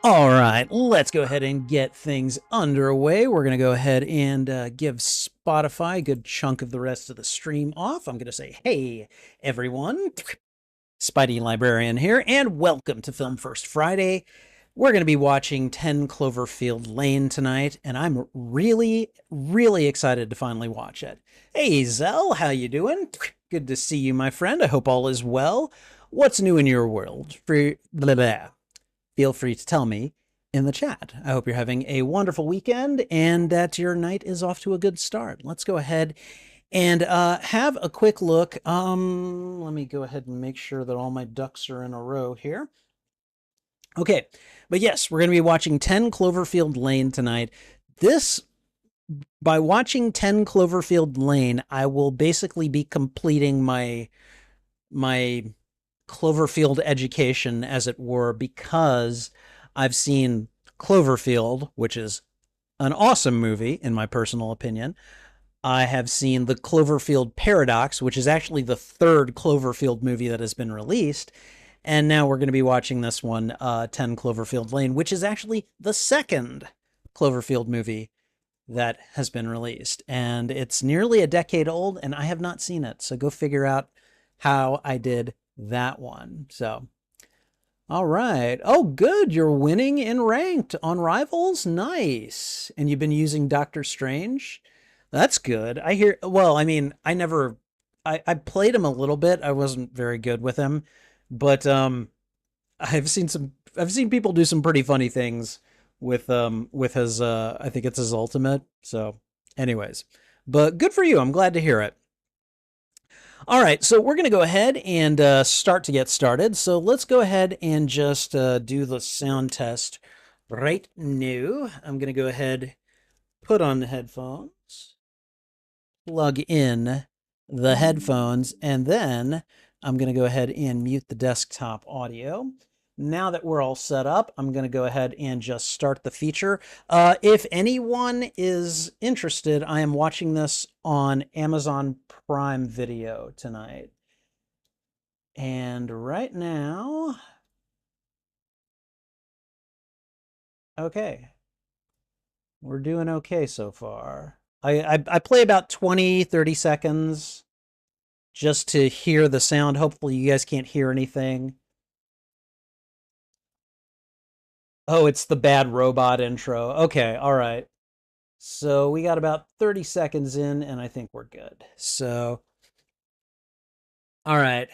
All right, let's go ahead and get things underway. We're going to go ahead and give Spotify a good chunk of the rest of the stream off. I'm going to say, hey, everyone, Spidey Librarian here, and welcome to Film First Friday. We're going to be watching 10 Cloverfield Lane tonight, and I'm really, really excited to finally watch it. Hey, Zell, how you doing? Good to see you, my friend. I hope all is well. What's new in your world? Feel free to tell me in the chat. I hope you're having a wonderful weekend and that your night is off to a good start. Let's go ahead and have a quick look. Let me go ahead and make sure that all my ducks are in a row here. Okay, but yes, we're going to be watching 10 Cloverfield Lane tonight. By watching 10 Cloverfield Lane, I will basically be completing my Cloverfield education, as it were, because I've seen Cloverfield, which is an awesome movie, in my personal opinion. I have seen the Cloverfield Paradox, which is actually the third Cloverfield movie that has been released. And now we're going to be watching this one, 10 Cloverfield Lane, which is actually the second Cloverfield movie that has been released. And it's nearly a decade old, and I have not seen it. So go figure out how I did that one. So, all right. Oh, good. You're winning in ranked on Rivals. Nice. And you've been using Doctor Strange. That's good. I hear, well, I mean, I played him a little bit. I wasn't very good with him, but, I've seen people do some pretty funny things with his, I think it's his ultimate. So anyways, but good for you. I'm glad to hear it. All right, so we're going to go ahead and start to get started. So let's go ahead and just do the sound test right now. I'm going to go ahead, put on the headphones, plug in the headphones, and then I'm going to go ahead and mute the desktop audio. Now that we're all set up, I'm going to go ahead and just start the feature. If anyone is interested, I am watching this on Amazon Prime Video tonight. And right now, okay, we're doing okay so far. I play about 20, 30 seconds just to hear the sound. Hopefully you guys can't hear anything. Oh, it's the bad robot intro. Okay, all right. So we got about 30 seconds in, and I think we're good. So, all right.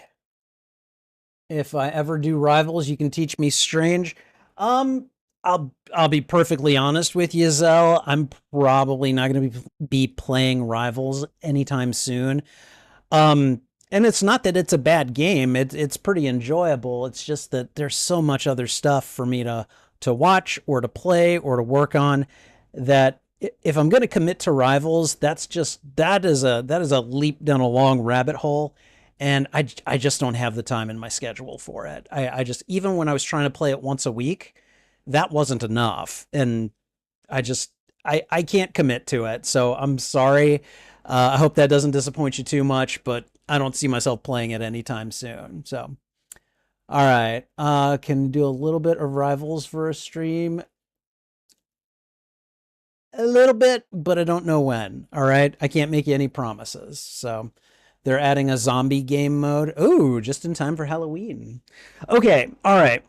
If I ever do Rivals, you can teach me Strange. I'll be perfectly honest with you, Zell. I'm probably not going to be playing Rivals anytime soon. And it's not that it's a bad game. It's pretty enjoyable. It's just that there's so much other stuff for me to watch or to play or to work on that if I'm going to commit to Rivals, that is a leap down a long rabbit hole. And I just don't have the time in my schedule for it. I just, even when I was trying to play it once a week, that wasn't enough. And I can't commit to it. So I'm sorry. I hope that doesn't disappoint you too much, but I don't see myself playing it anytime soon. So, all right. Can do a little bit of Rivals for a stream. A little bit, but I don't know when. All right. I can't make you any promises. So they're adding a zombie game mode. Ooh, just in time for Halloween. Okay. All right.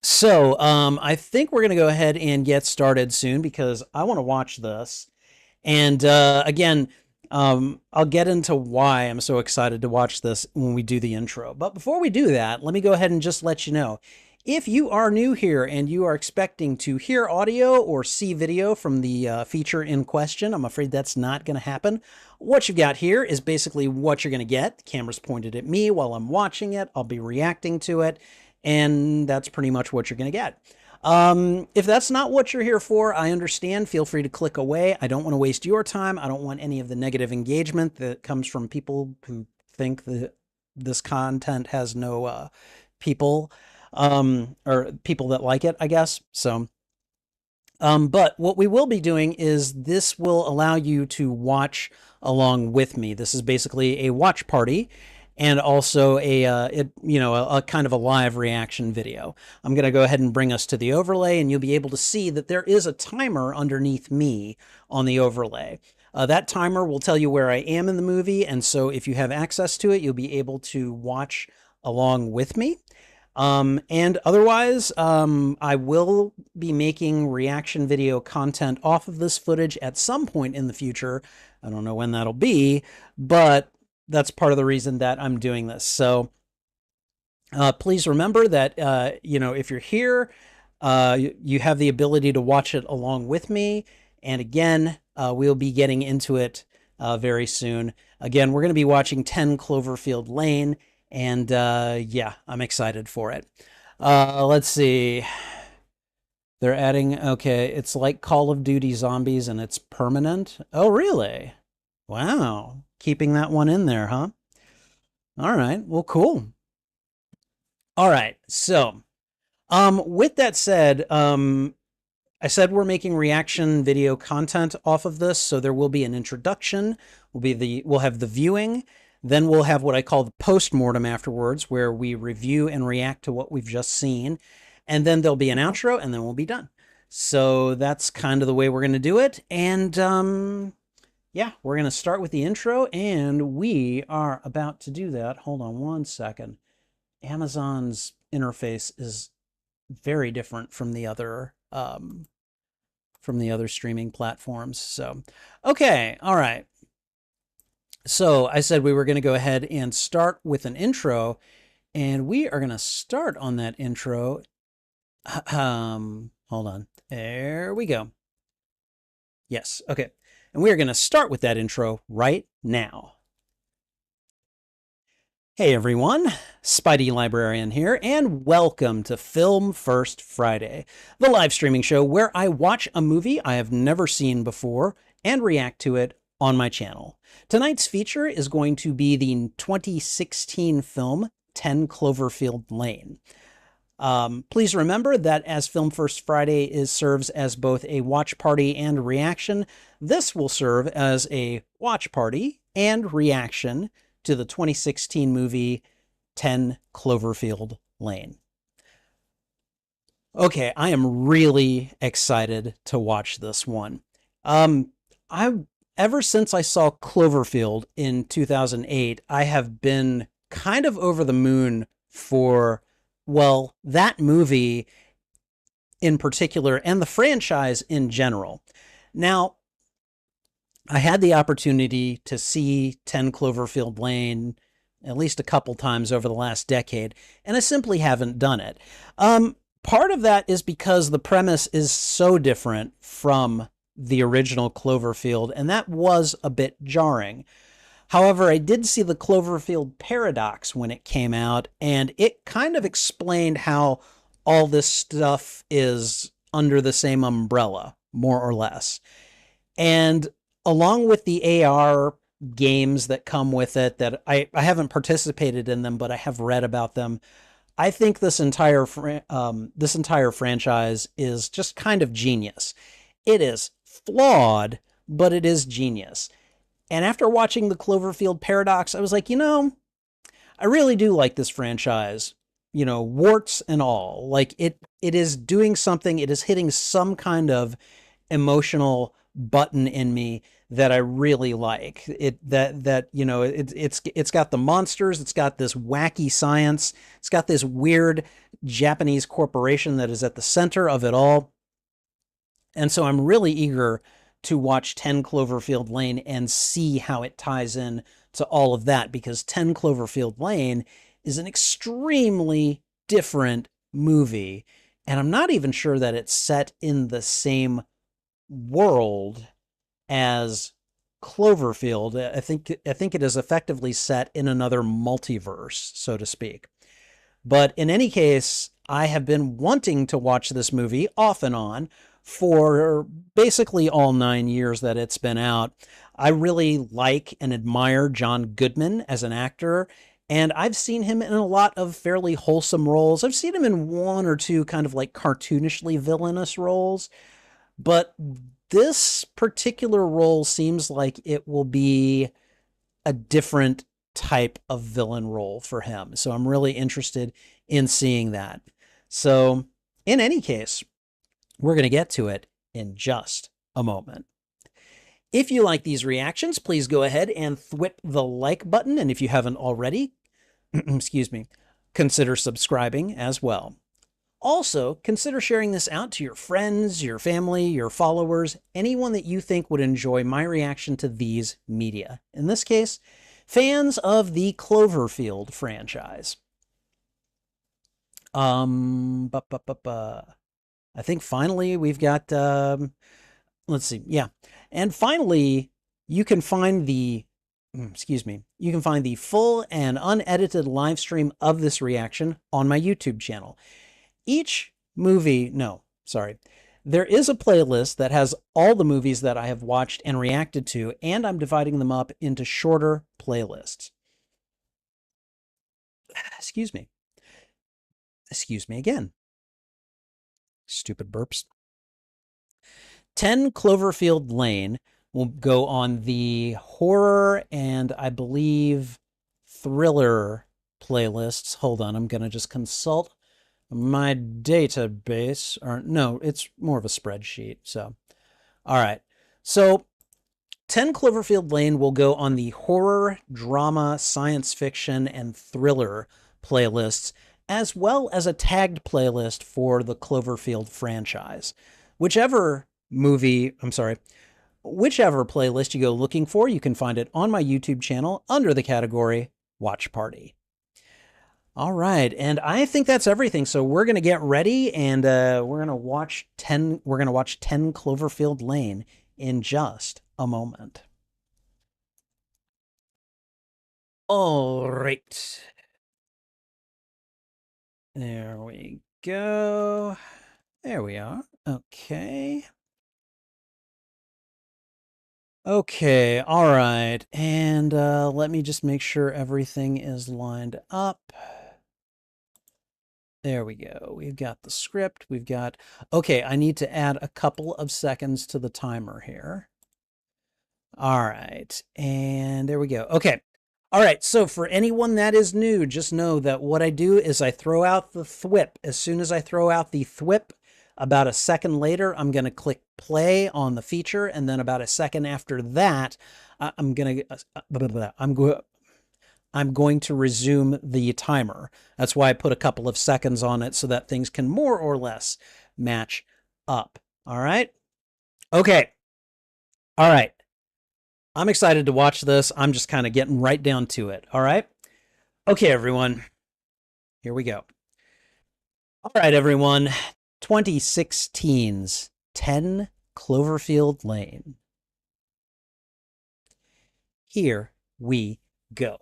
So I think we're going to go ahead and get started soon because I want to watch this. And again, I'll get into why I'm so excited to watch this when we do the intro. But before we do that, let me go ahead and just let you know, if you are new here and you are expecting to hear audio or see video from the feature in question, I'm afraid that's not going to happen. What you've got here is basically what you're going to get. The camera's pointed at me while I'm watching it. I'll be reacting to it. And that's pretty much what you're going to get. If that's not what you're here for, I understand. Feel free to click away. I don't want to waste your time. I don't want any of the negative engagement that comes from people who think that this content has no people or people that like it, I guess. So, but what we will be doing is this will allow you to watch along with me. This is basically a watch party. and also a kind of a live reaction video. I'm going to go ahead and bring us to the overlay, and you'll be able to see that there is a timer underneath me on the overlay. That timer will tell you where I am in the movie, and so if you have access to it, you'll be able to watch along with me. And otherwise, I will be making reaction video content off of this footage at some point in the future. I don't know when that'll be, but that's part of the reason that I'm doing this. So please remember that, if you're here, you have the ability to watch it along with me. And again, we'll be getting into it very soon. Again, we're going to be watching 10 Cloverfield Lane. And yeah, I'm excited for it. Let's see. They're adding, okay, it's like Call of Duty Zombies and it's permanent. Oh, really? Wow. Keeping that one in there, huh? All right. Well, cool. All right. So, with that said, I said we're making reaction video content off of this, so there will be an introduction. We'll have the viewing. Then we'll have what I call the post-mortem afterwards, where we review and react to what we've just seen. And then there'll be an outro, and then we'll be done. So that's kind of the way we're going to do it. And yeah, we're going to start with the intro, and we are about to do that. Hold on one second. Amazon's interface is very different from the other streaming platforms. So, okay, all right. So I said we were going to go ahead and start with an intro, and we are going to start on that intro. Hold on. There we go. Yes. Okay. And we are going to start with that intro right now. Hey everyone, Spidey Librarian here, and welcome to Film First Friday, the live streaming show where I watch a movie I have never seen before and react to it on my channel. Tonight's feature is going to be the 2016 film 10 Cloverfield Lane. Please remember that as Film First Friday serves as both a watch party and reaction, this will serve as a watch party and reaction to the 2016 movie 10 Cloverfield Lane. Okay, I am really excited to watch this one. Ever since I saw Cloverfield in 2008, I have been kind of over the moon for, well, that movie in particular and the franchise in general. Now, I had the opportunity to see 10 Cloverfield Lane at least a couple times over the last decade, and I simply haven't done it. Part of that is because the premise is so different from the original Cloverfield, and that was a bit jarring. However, I did see the Cloverfield paradox when it came out, and it kind of explained how all this stuff is under the same umbrella, more or less. And along with the AR games that come with it, that I haven't participated in them, but I have read about them, I think this entire franchise is just kind of genius. It is flawed, but it is genius. And after watching the Cloverfield paradox, I was like, I really do like this franchise, warts and all. Like it is doing something, it is hitting some kind of emotional button in me that I really like. It's got the monsters, it's got this wacky science, it's got this weird Japanese corporation that is at the center of it all. And so I'm really eager to watch 10 Cloverfield Lane and see how it ties in to all of that, because 10 Cloverfield Lane is an extremely different movie, and I'm not even sure that it's set in the same world as Cloverfield. I think it is effectively set in another multiverse, so to speak. But in any case, I have been wanting to watch this movie off and on for basically all 9 years that it's been out. I really like and admire John Goodman as an actor, and I've seen him in a lot of fairly wholesome roles. I've seen him in one or two kind of like cartoonishly villainous roles, but this particular role seems like it will be a different type of villain role for him. So I'm really interested in seeing that. So, in any case, we're going to get to it in just a moment. If you like these reactions, please go ahead and thwip the like button. And if you haven't already, excuse me, consider subscribing as well. Also, consider sharing this out to your friends, your family, your followers, anyone that you think would enjoy my reaction to these media. In this case, fans of the Cloverfield franchise. I think finally we've got, let's see, yeah. And finally, you can find the, you can find the full and unedited live stream of this reaction on my YouTube channel. Each movie, no, sorry. There is a playlist that has all the movies that I have watched and reacted to, and I'm dividing them up into shorter playlists. Excuse me. Excuse me again. Stupid burps. 10 Cloverfield Lane will go on the horror and I believe thriller playlists. Hold on, I'm going to just consult my database. Or no, it's more of a spreadsheet. So, all right. So 10 Cloverfield Lane will go on the horror, drama, science fiction, and thriller playlists, as well as a tagged playlist for the Cloverfield franchise. Whichever playlist you go looking for, you can find it on my YouTube channel under the category Watch Party. All right, and I think that's everything. So we're gonna get ready, and we're gonna watch 10 Cloverfield Lane in just a moment. All right. There we go. There we are. Okay. Okay, all right. And let me just make sure everything is lined up. There we go. We've got the script. We've got... Okay, I need to add a couple of seconds to the timer here. All right, and there we go. Okay. All right, so for anyone that is new, just know that what I do is I throw out the thwip. As soon as I throw out the thwip, about a second later, I'm going to click play on the feature, and then about a second after that, I'm going to resume the timer. That's why I put a couple of seconds on it so that things can more or less match up. All right? Okay. All right. I'm excited to watch this. I'm just kind of getting right down to it. All right. Okay, everyone. Here we go. All right, everyone. 2016's 10 Cloverfield Lane. Here we go.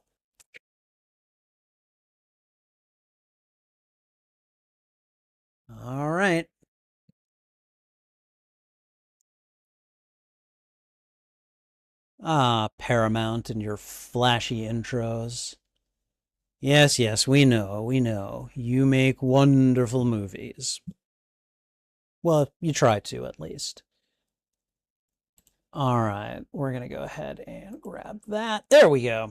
All right. Ah, Paramount and your flashy intros. Yes, yes, we know, we know. You make wonderful movies. Well, you try to, at least. All right, we're going to go ahead and grab that. There we go.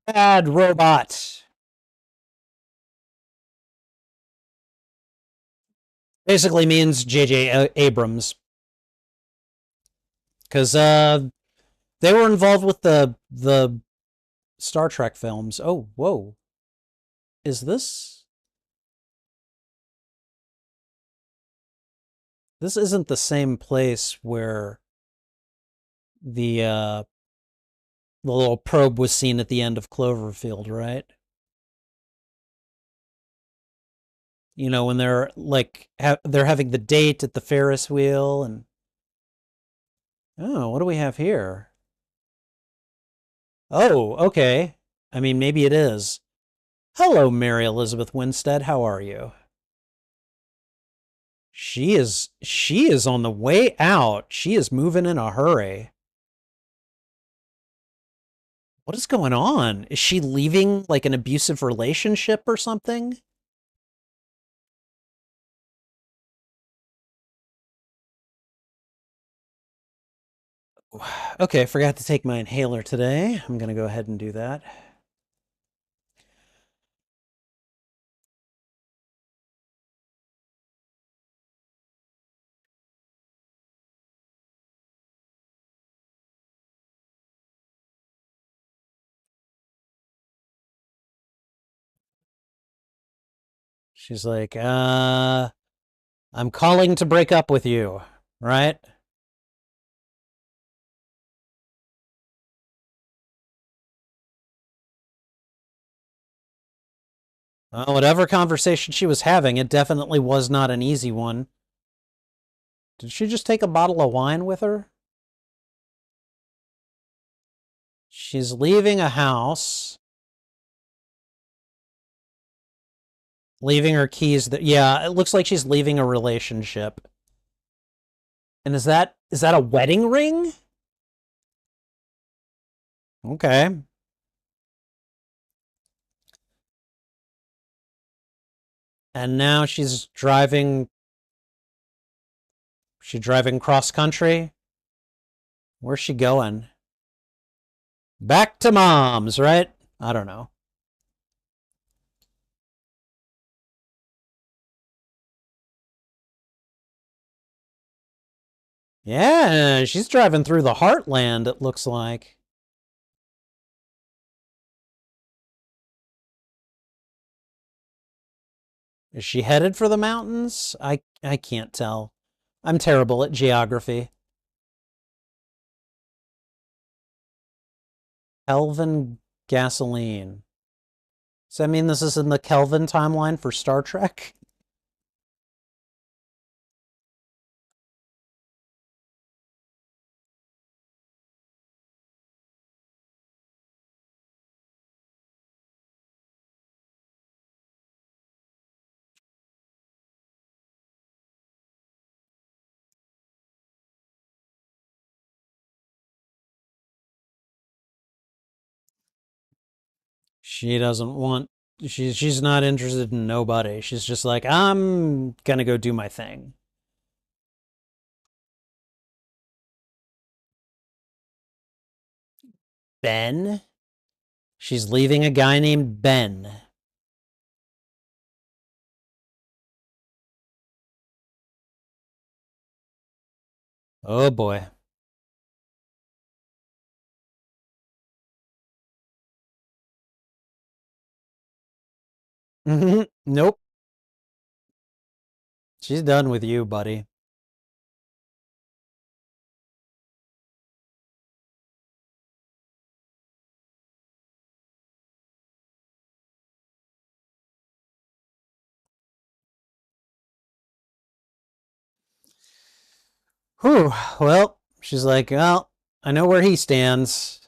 Bad robot. Basically means J.J. Abrams. Because they were involved with the Star Trek films. Oh, whoa. Is this... This isn't the same place where the little probe was seen at the end of Cloverfield, right? You know, when they're like they're having the date at the Ferris wheel. And oh, what do we have here? Oh, okay. I mean, maybe it is. Hello, Mary Elizabeth Winstead. How are you? She is on the way out. She is moving in a hurry. What is going on? Is she leaving like an abusive relationship or something? Okay, forgot to take my inhaler today. I'm going to go ahead and do that. She's like, I'm calling to break up with you, right? Well, whatever conversation she was having, it definitely was not an easy one. Did she just take a bottle of wine with her? She's leaving a house, leaving her keys. Yeah, it looks like she's leaving a relationship. And is that a wedding ring? Okay. And now she's driving. She driving cross country. Where's she going? Back to mom's, right? I don't know. Yeah, she's driving through the heartland, it looks like. Is she headed for the mountains? I can't tell. I'm terrible at geography. Kelvin gasoline. Does that mean this is in the Kelvin timeline for Star Trek? She doesn't want. She's not interested in nobody. She's just like, I'm gonna go do my thing. Ben? She's leaving a guy named Ben. Oh boy. Nope. She's done with you, buddy. Whew. Well, she's like, well, I know where he stands.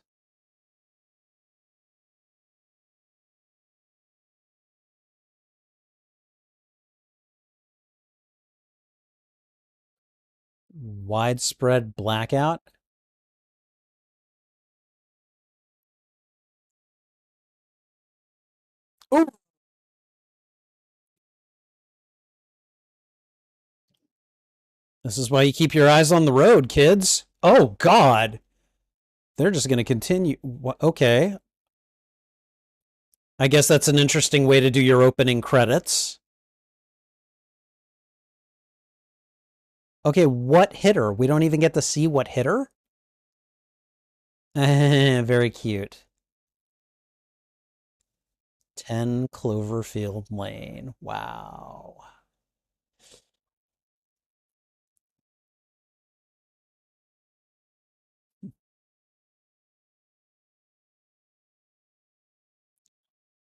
Widespread blackout. Oh, this is why you keep your eyes on the road, kids. Oh, God. They're just going to continue. Okay. I guess that's an interesting way to do your opening credits. Okay, what hit her? We don't even get to see what hit her? Very cute. 10 Cloverfield Lane. Wow.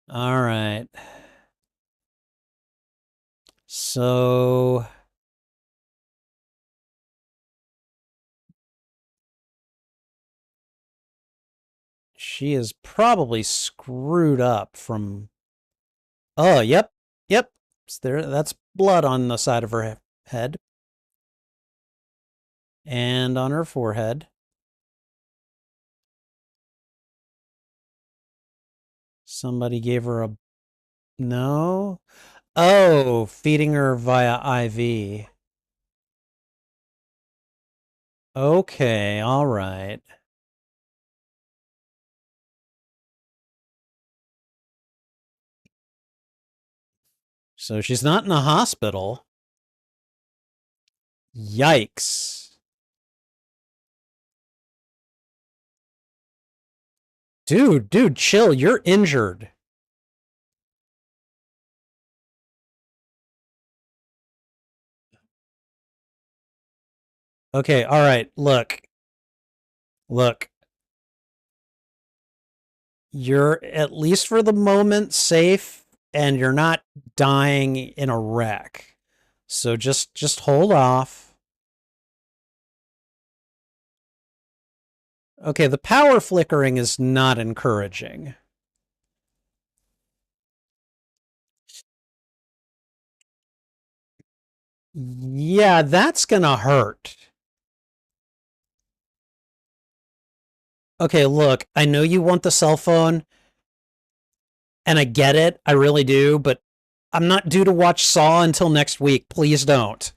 All right. So she is probably screwed up from. Oh, yep. Yep. That's blood on the side of her head and on her forehead. Somebody gave her a. No. Oh, feeding her via IV. Okay, all right. So she's not in a hospital. Yikes. Dude, chill. You're injured. Okay, all right. Look. You're at least for the moment safe and you're not dying in a wreck. So just hold off. Okay, the power flickering is not encouraging. Yeah, that's gonna hurt. Okay, look, I know you want the cell phone, and I get it, I really do, but I'm not due to watch Saw until next week. Please don't.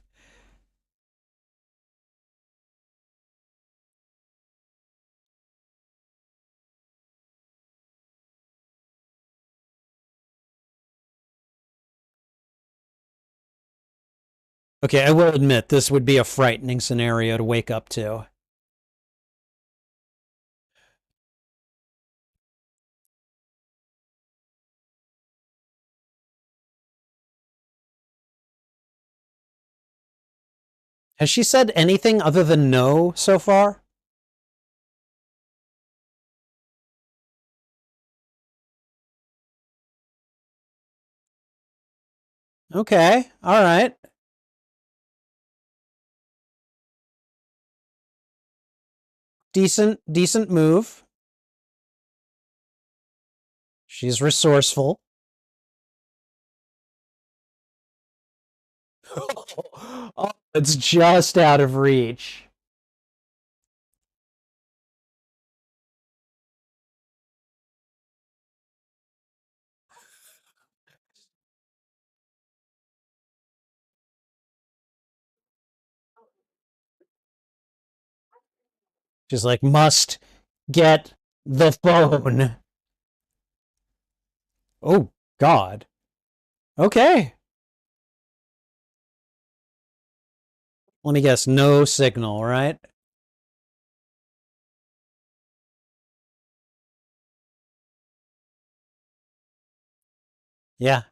Okay, I will admit this would be a frightening scenario to wake up to. Has she said anything other than no so far? Okay, all right. Decent move. She's resourceful. Oh, it's just out of reach. She's like, must get the phone. Oh, God. Okay. Let me guess, no signal, right? Yeah.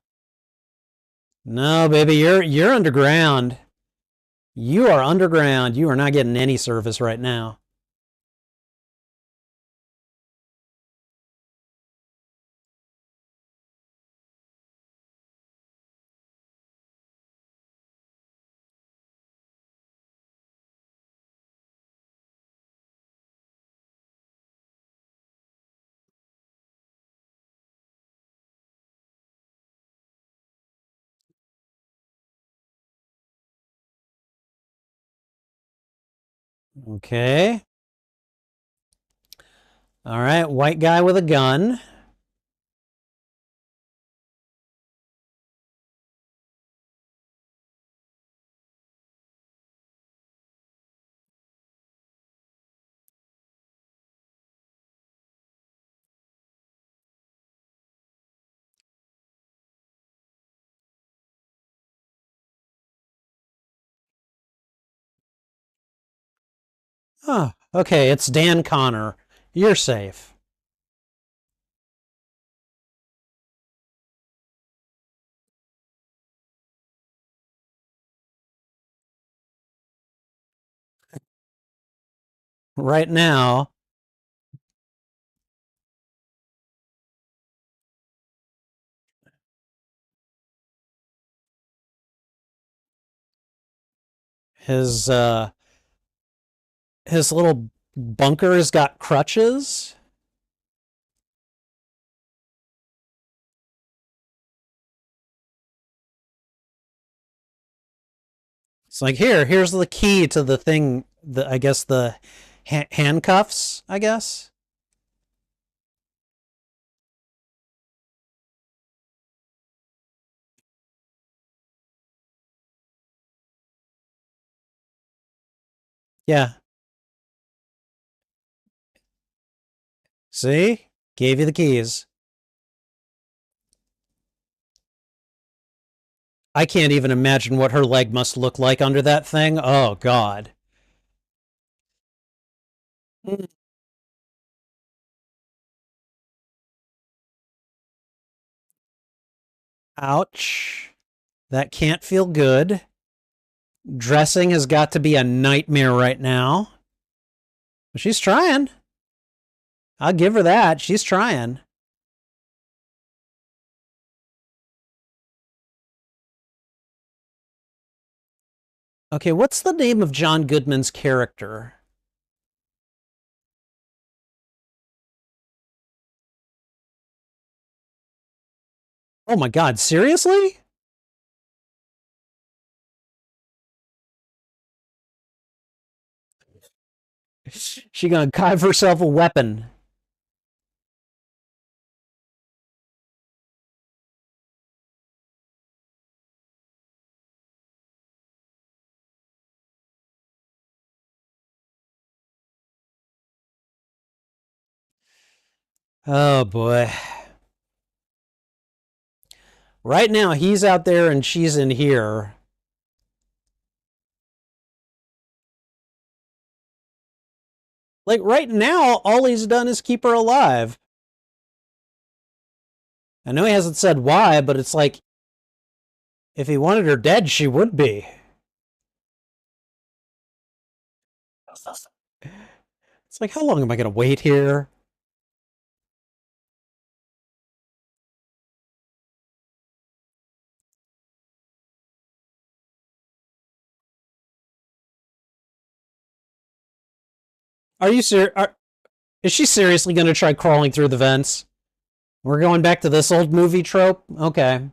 No, baby, you're underground. You are underground. You are not getting any service right now. Okay. All right, white guy with a gun. Oh, okay, it's Dan Connor. You're safe. Right now, his his little bunker's got crutches. It's like here's the key to the thing. The I guess the handcuffs. I guess. Yeah. See? Gave you the keys. I can't even imagine what her leg must look like under that thing. Oh, God. Ouch. That can't feel good. Dressing has got to be a nightmare right now. But she's trying. I'll give her that. She's trying. Okay, what's the name of John Goodman's character? Oh my God, seriously? She gonna carve herself a weapon. Oh boy. Right now, he's out there and she's in here. Like, right now, all he's done is keep her alive. I know he hasn't said why, but it's like, if he wanted her dead, she would be. It's like, how long am I going to wait here? Are you serious? Is she seriously going to try crawling through the vents? We're going back to this old movie trope? Okay.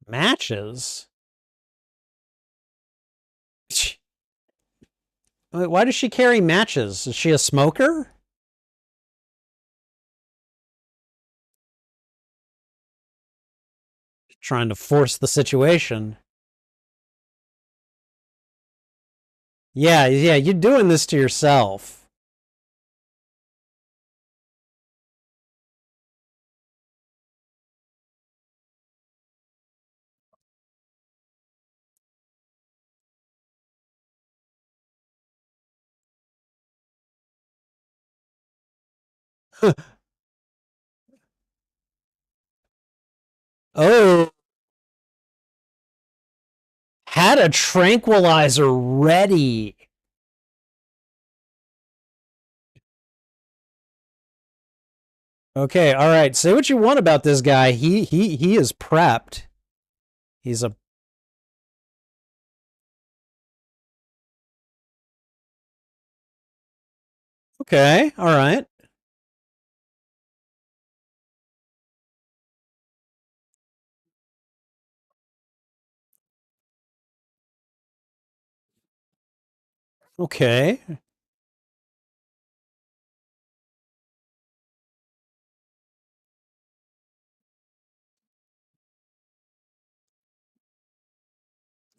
Matches? Wait, why does she carry matches? Is she a smoker? Trying to force the situation. Yeah, you're doing this to yourself. Oh, had a tranquilizer ready. Okay, all right. Say what you want about this guy. He is prepped. He's a okay. All right. Okay.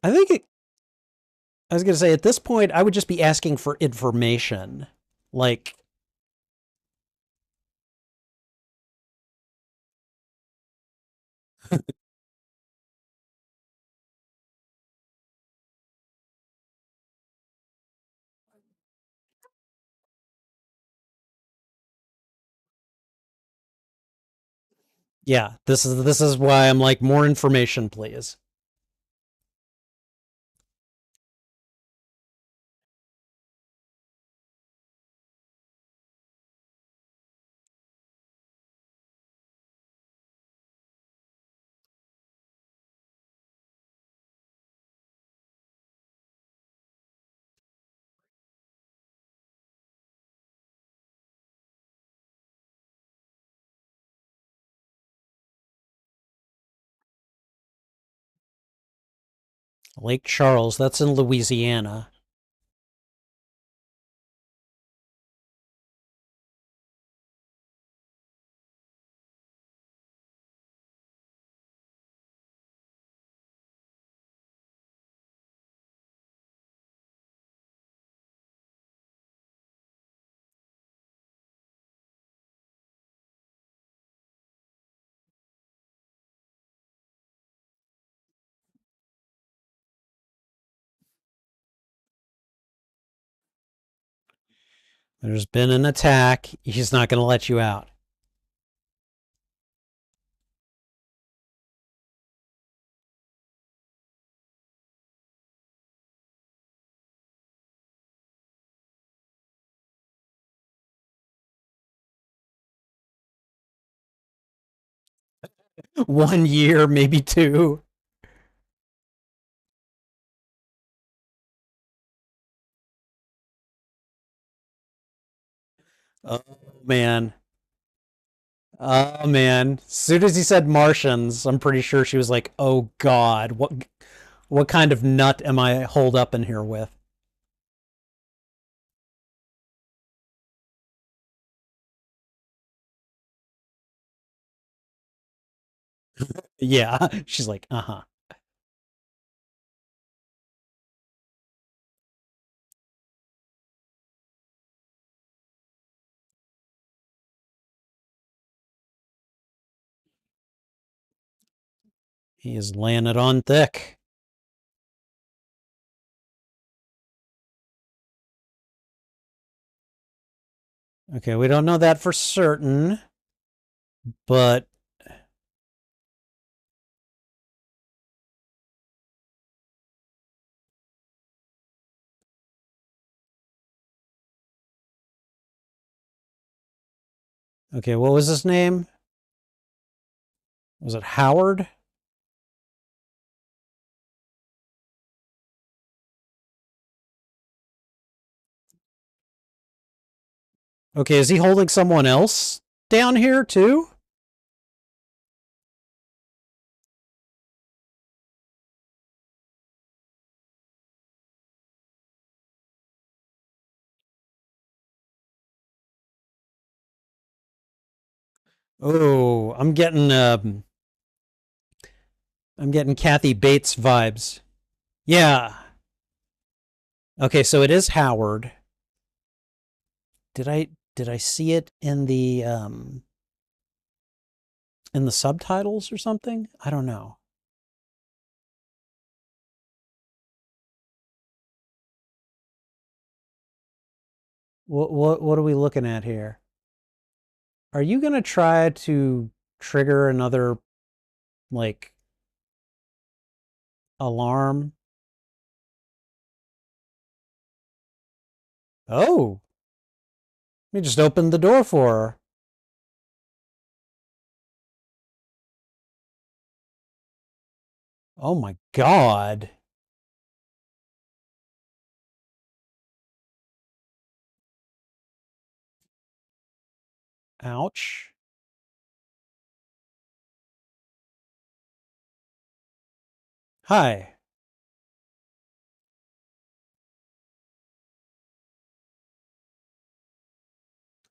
I think it, I was gonna say at this point I would just be asking for information. Like, yeah, this is why I'm like more information, please. Lake Charles, that's in Louisiana. There's been an attack. He's not going to let you out. One year, maybe two. Oh man. Oh man. As soon as he said Martians, I'm pretty sure she was like, "Oh God, what kind of nut am I holed up in here with?" Yeah. She's like, "Uh-huh." He is laying it on thick. Okay, we don't know that for certain, but okay, what was his name? Was it Howard? Okay, is he holding someone else down here too? Oh, I'm getting Kathy Bates vibes. Yeah. Okay, so it is Howard. Did I see it in the subtitles or something? I don't know. What are we looking at here? Are you gonna try to trigger another like alarm? Oh, we just opened the door for her. Oh my God. Ouch. Hi.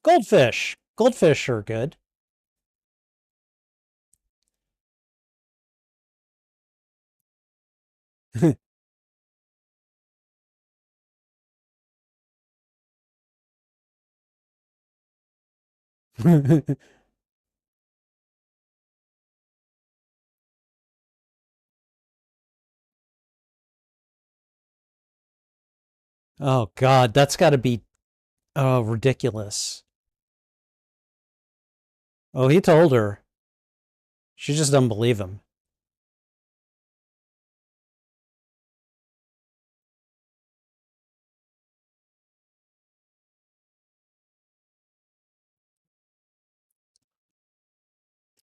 Goldfish. Goldfish are good. Oh God, that's got to be ridiculous. Oh, he told her. She just doesn't believe him.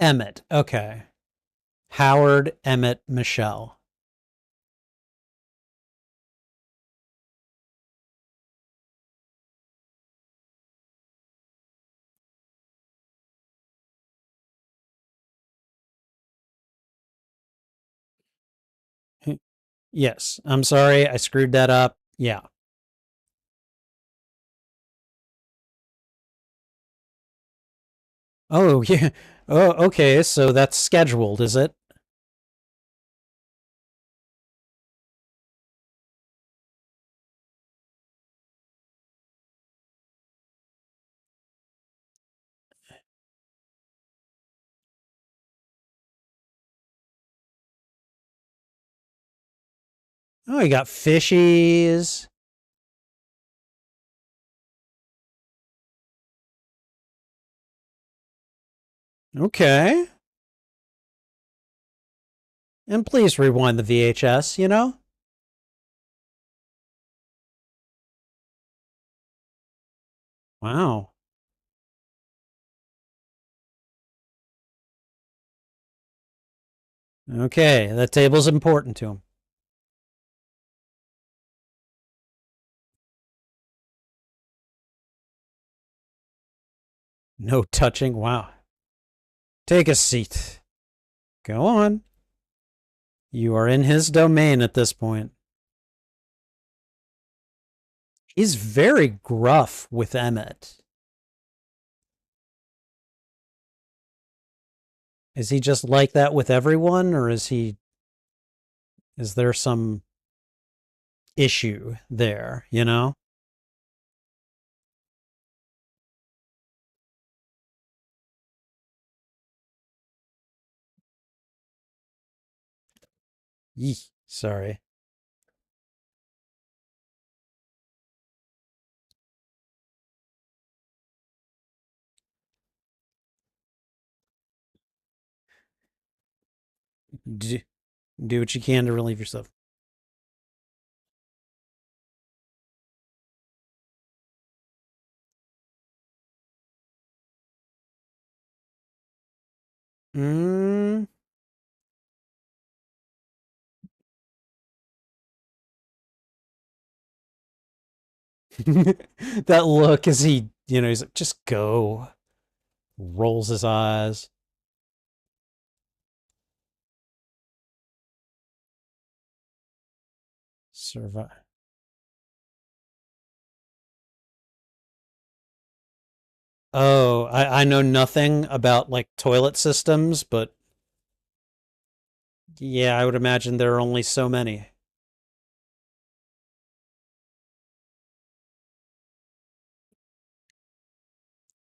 Emmett. Okay. Howard, Emmett, Michelle. Yes. I'm sorry. I screwed that up. Yeah. Oh, yeah. Oh, okay. So that's scheduled, is it? Oh, you got fishies. Okay. And please rewind the VHS, you know? Wow. Okay, that table's important to him. No touching. Wow. Take a seat. Go on. You are in his domain at this point. He's very gruff with Emmett. Is he just like that with everyone, or is there some issue there, you know? Yee, sorry. Do, do what you can to relieve yourself. Mm. That look as he, he's like, just go. Rolls his eyes. Survive. Oh, I know nothing about like toilet systems, but yeah, I would imagine there are only so many.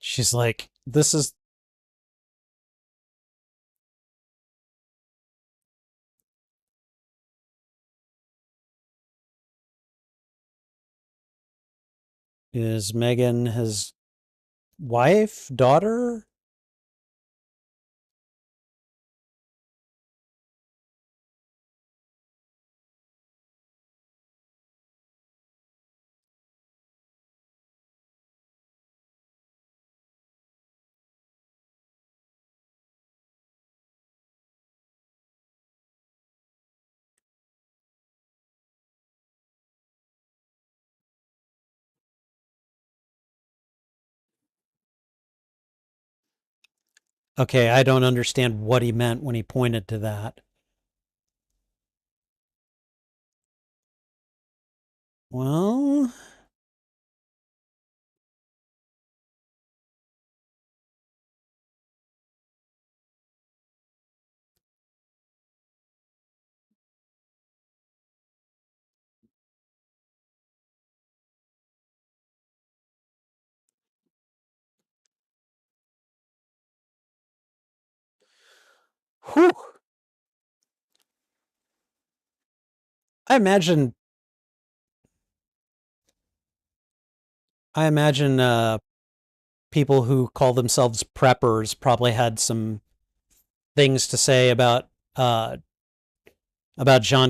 She's like, this is Megan his wife, daughter? Okay, I don't understand what he meant when he pointed to that. Well, whew. I imagine I imagine people who call themselves preppers probably had some things to say about John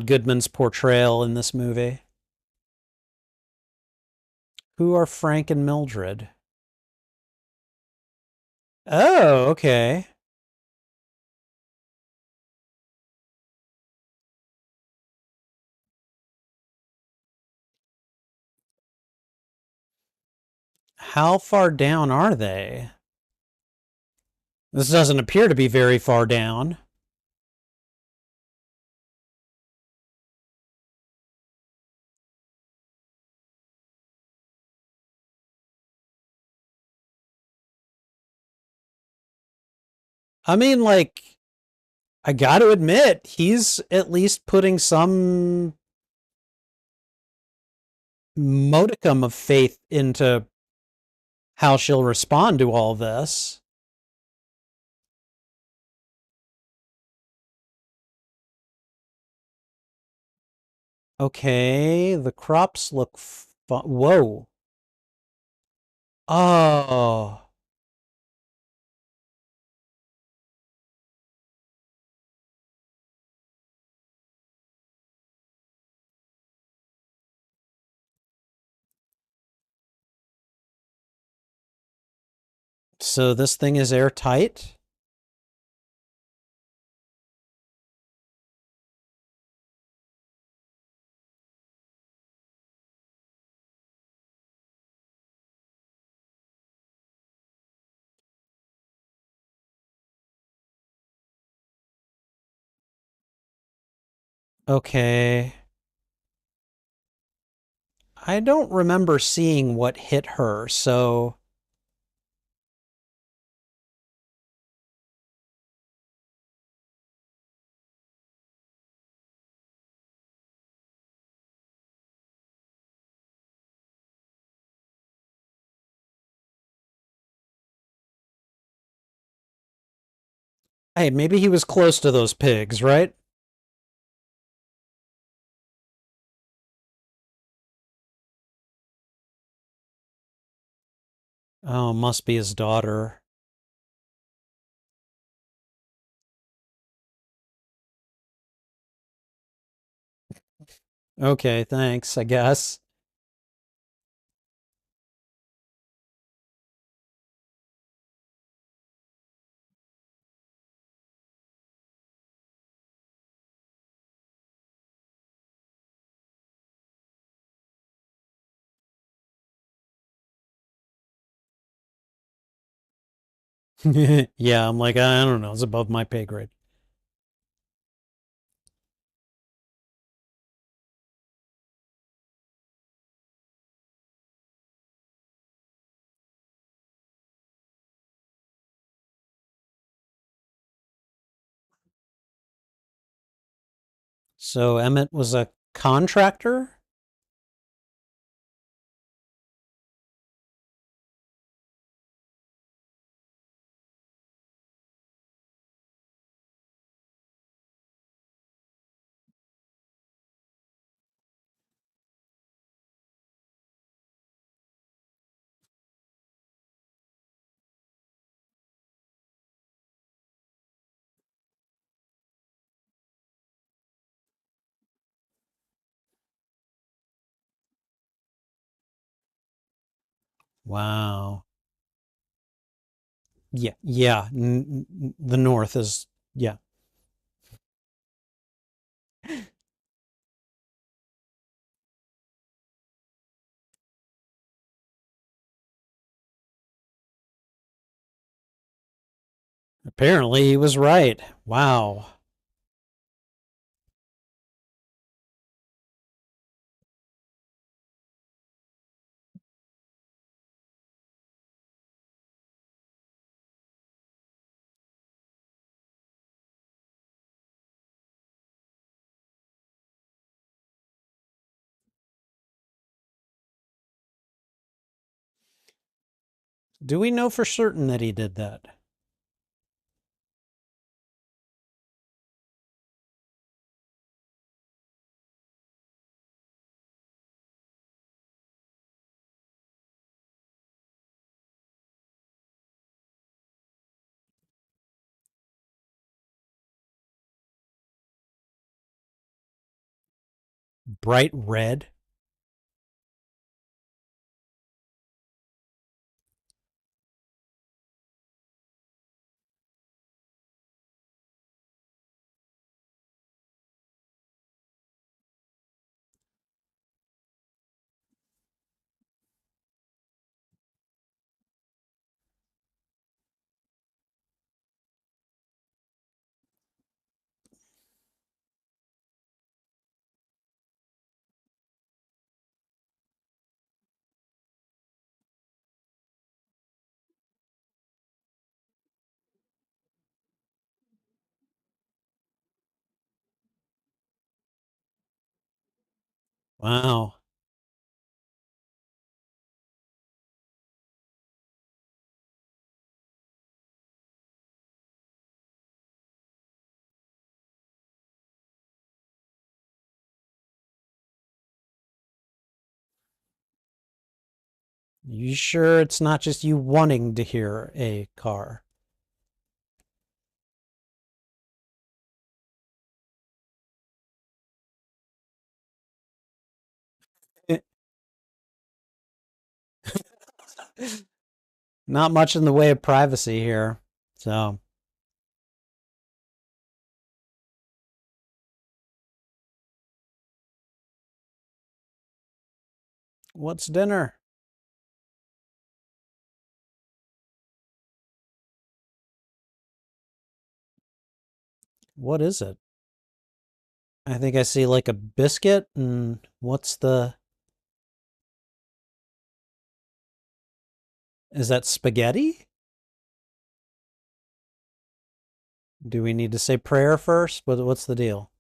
Goodman's portrayal in this movie. Who are Frank and Mildred? Oh, okay. How far down are they? This doesn't appear to be very far down. I mean, like, I got to admit, he's at least putting some modicum of faith into how she'll respond to all this. Okay, the crops look whoa. Oh. So this thing is airtight? Okay. I don't remember seeing what hit her, so hey, maybe he was close to those pigs, right? Oh, must be his daughter. Okay, thanks, I guess. Yeah, I'm like, I don't know, it's above my pay grade. So Emmett was a contractor? Wow. Yeah, yeah. The North is, yeah. Apparently he was right. Wow. Do we know for certain that he did that? Bright red? Wow. You sure it's not just you wanting to hear a car? Not much in the way of privacy here. So, what's dinner? What is it? I think I see like a biscuit, and what's the. Is that spaghetti? Do we need to say prayer first? What's the deal?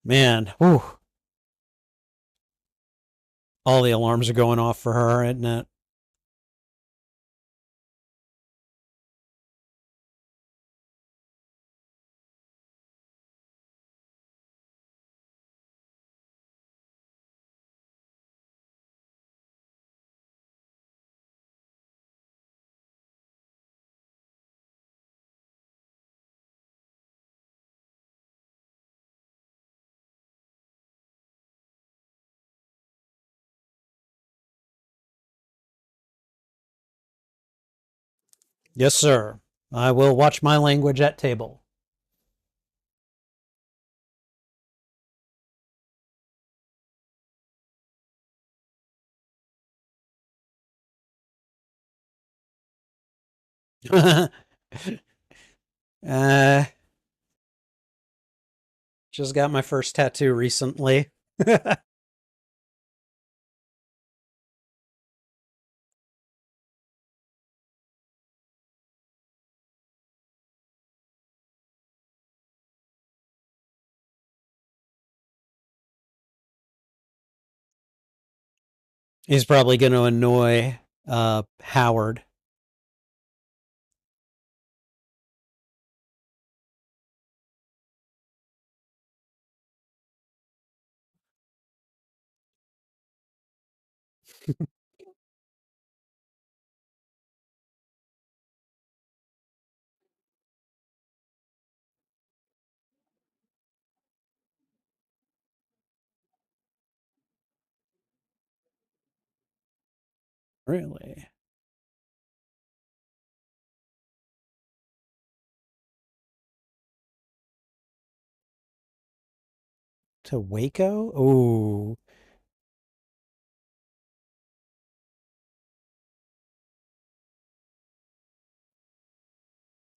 Man, whew, all the alarms are going off for her, isn't it? Yes, sir. I will watch my language at table. uh, just got my first tattoo recently. He's probably going to annoy Howard. Really? To Waco? Oh,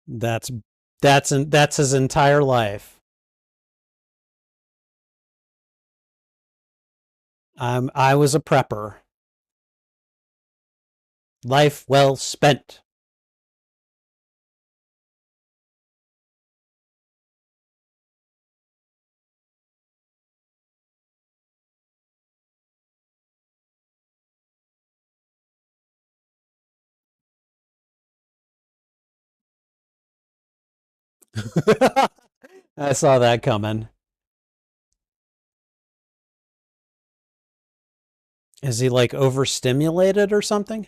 that's that's his entire life. I was a prepper. Life well spent. I saw that coming. Is he like overstimulated or something?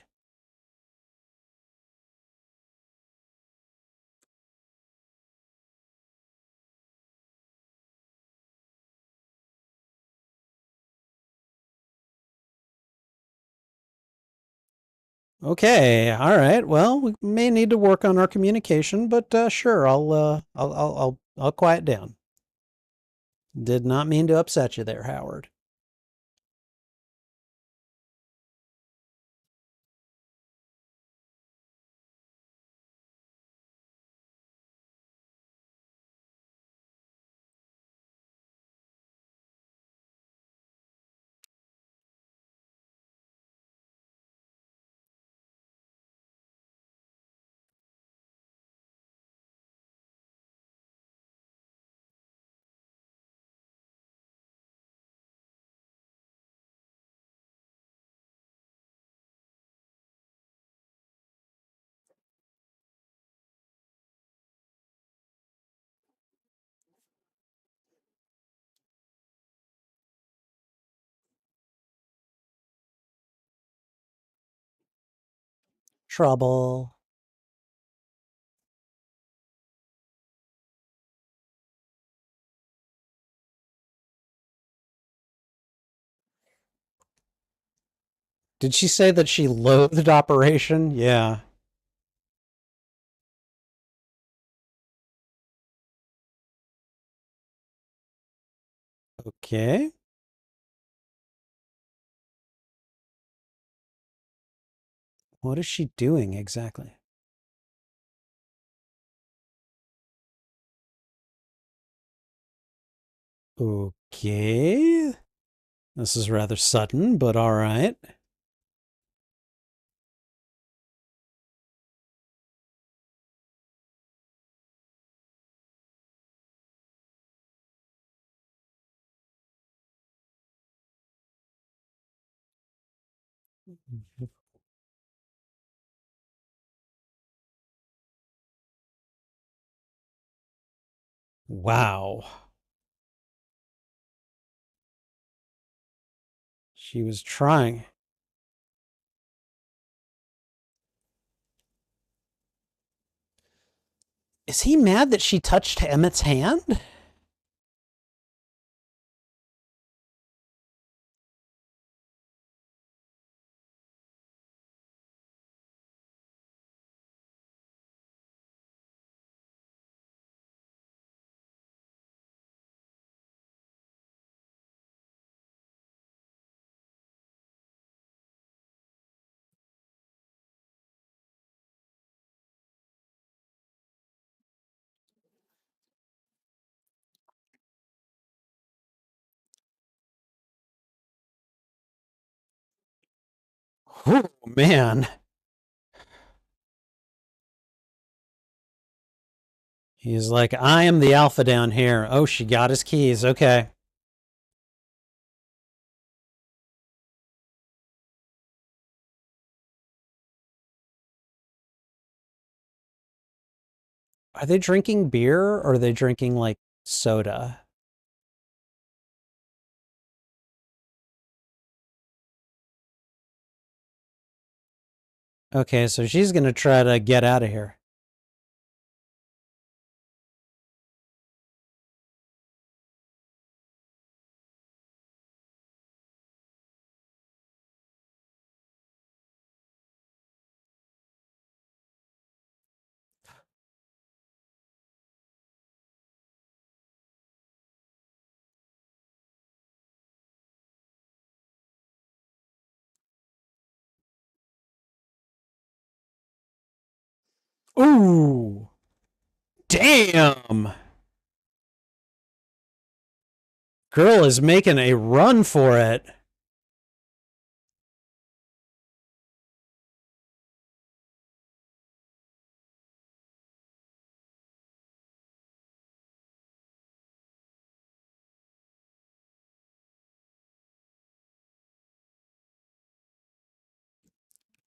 Okay, all right. Well, we may need to work on our communication, but sure, I'll quiet down. Did not mean to upset you there, Howard. Trouble. Did she say that she loathed Operation? Yeah. Okay. What is she doing exactly? Okay. This is rather sudden, but all right. Wow. She was trying. Is he mad that she touched Emmett's hand? Oh, man. He's like, I am the alpha down here. Oh, she got his keys. Okay. Are they drinking beer or are they drinking like soda? Okay, so she's going to try to get out of here. Ooh. Damn. Girl is making a run for it.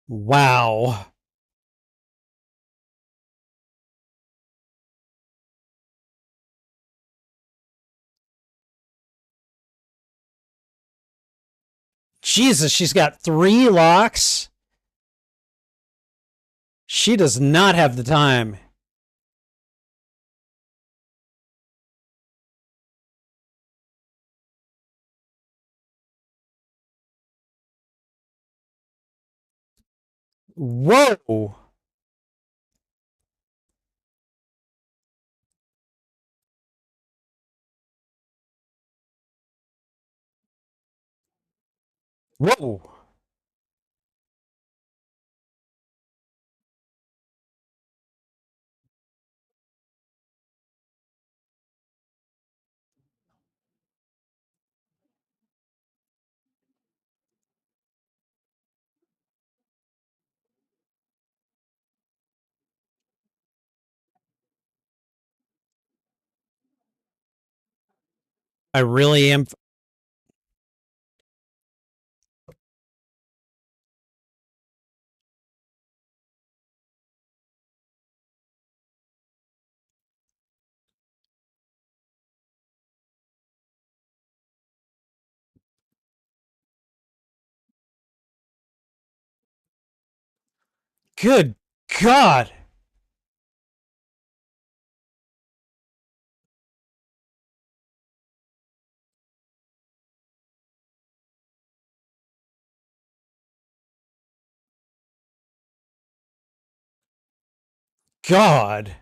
Wow. Jesus, she's got 3 locks. She does not have the time. Whoa. Whoa. I really am. Good God. God.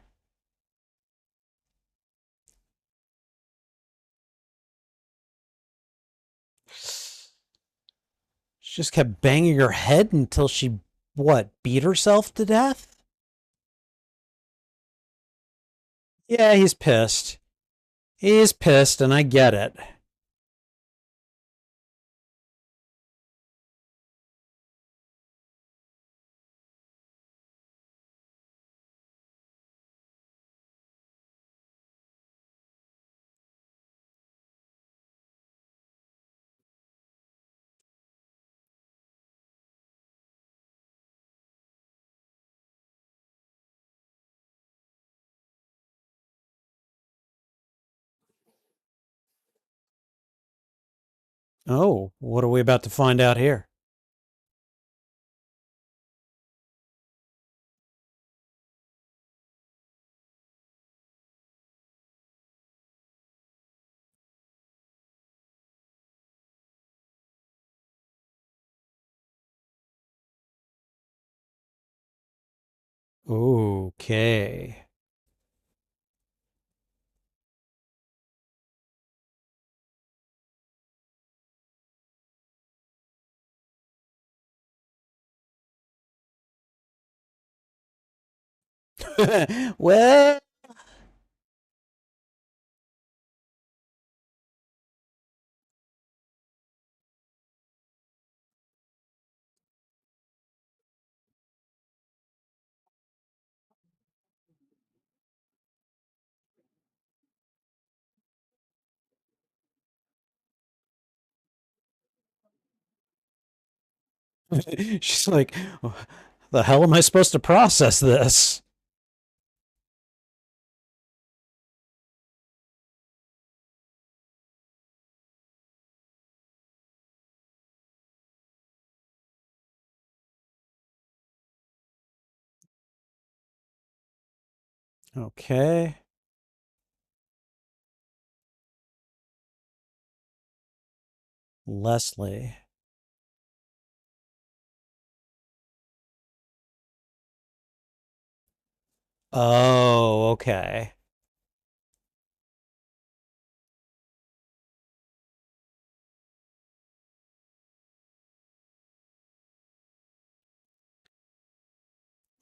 She just kept banging her head until she, what, beat herself to death? Yeah, he's pissed. He's pissed, and I get it. Oh, what are we about to find out here? Okay. Well, she's like, the hell am I supposed to process this? Okay. Leslie. Oh, okay.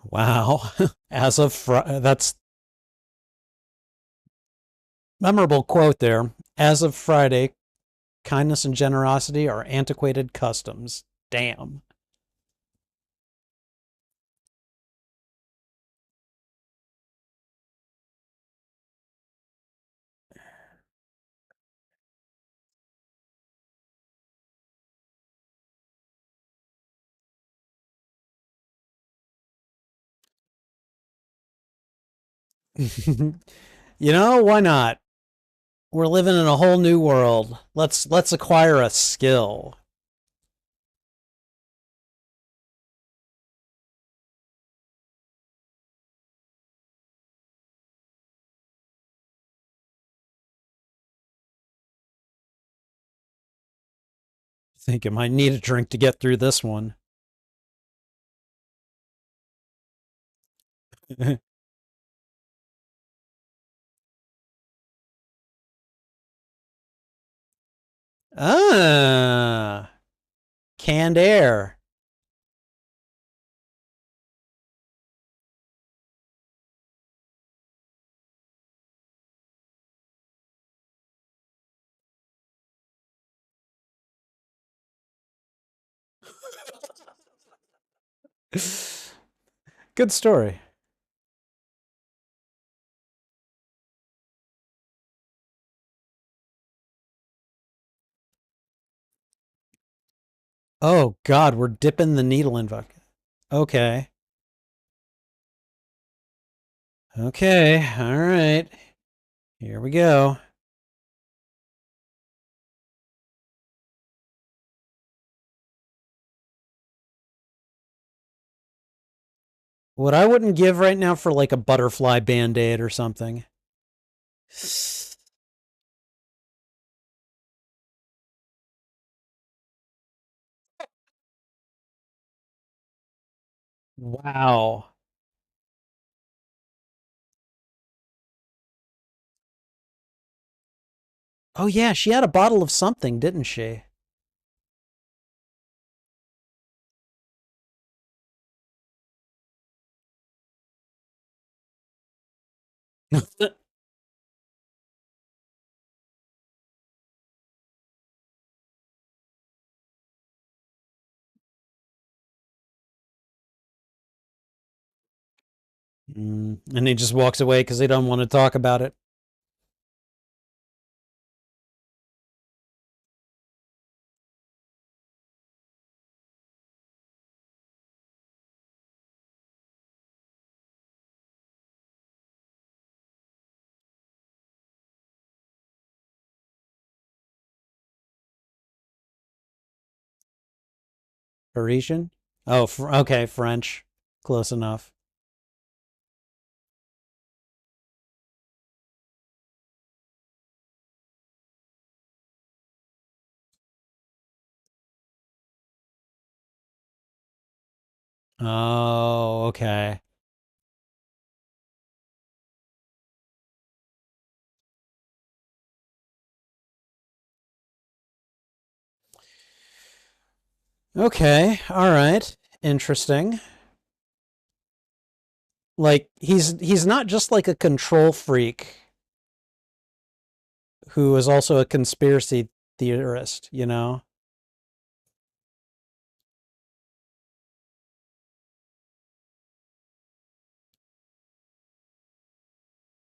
Wow. As of that's memorable quote there. As of Friday, kindness and generosity are antiquated customs. Damn. Why not? We're living in a whole new world. Let's acquire a skill. I think I might need a drink to get through this one. Ah, canned air. Good story. Oh God, we're dipping the needle in vodka. Okay. Okay. All right. Here we go. What I wouldn't give right now for like a butterfly band-aid or something. Wow. Oh yeah, she had a bottle of something, didn't she? And he just walks away because they don't want to talk about it. Parisian? Oh, okay, French. Close enough. Oh, okay. Okay, all right. Interesting. Like he's not just like a control freak who is also a conspiracy theorist, you know?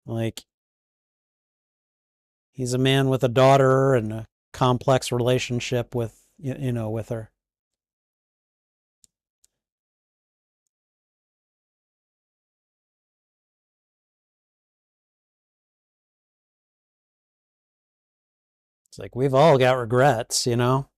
Like he's a man with a daughter and a complex relationship with you know with her. It's like we've all got regrets, you know?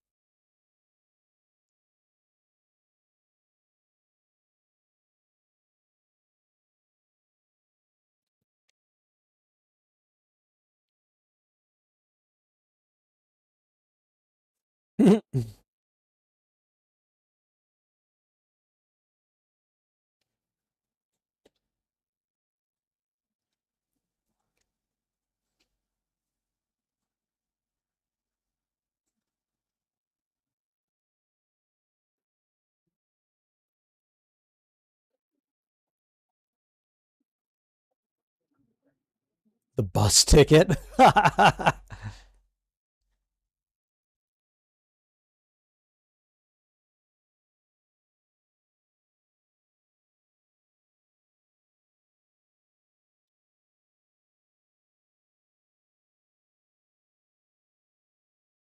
The bus ticket.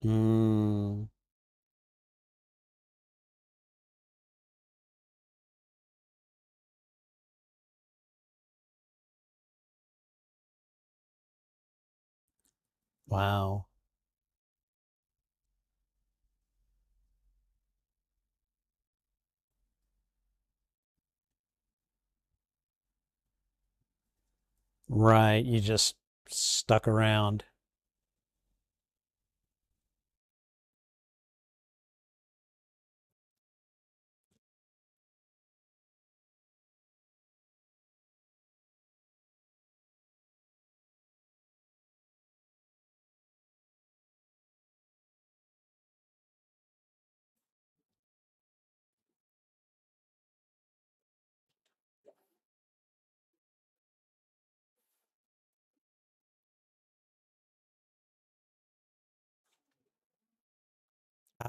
mm, wow. Right, you just stuck around.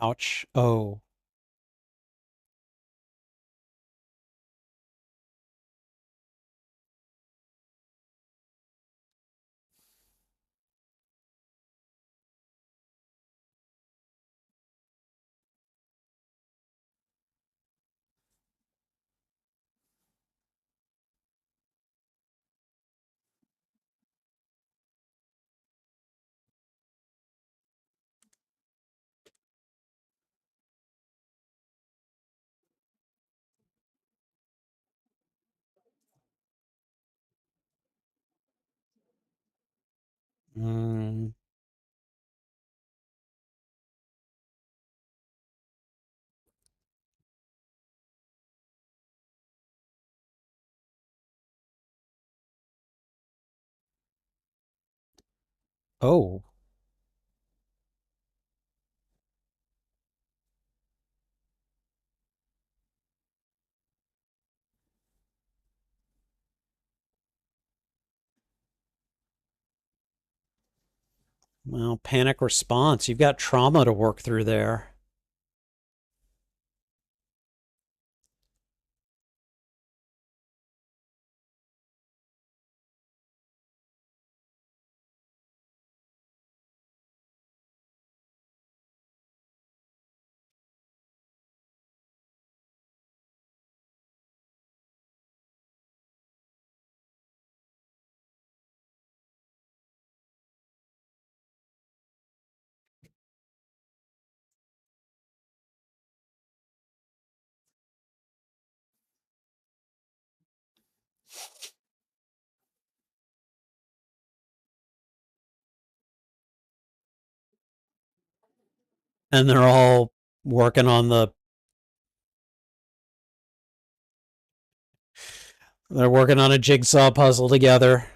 Ouch. Oh. Mm. Oh. Well, panic response. You've got trauma to work through there. And they're all working on they're working on a jigsaw puzzle together.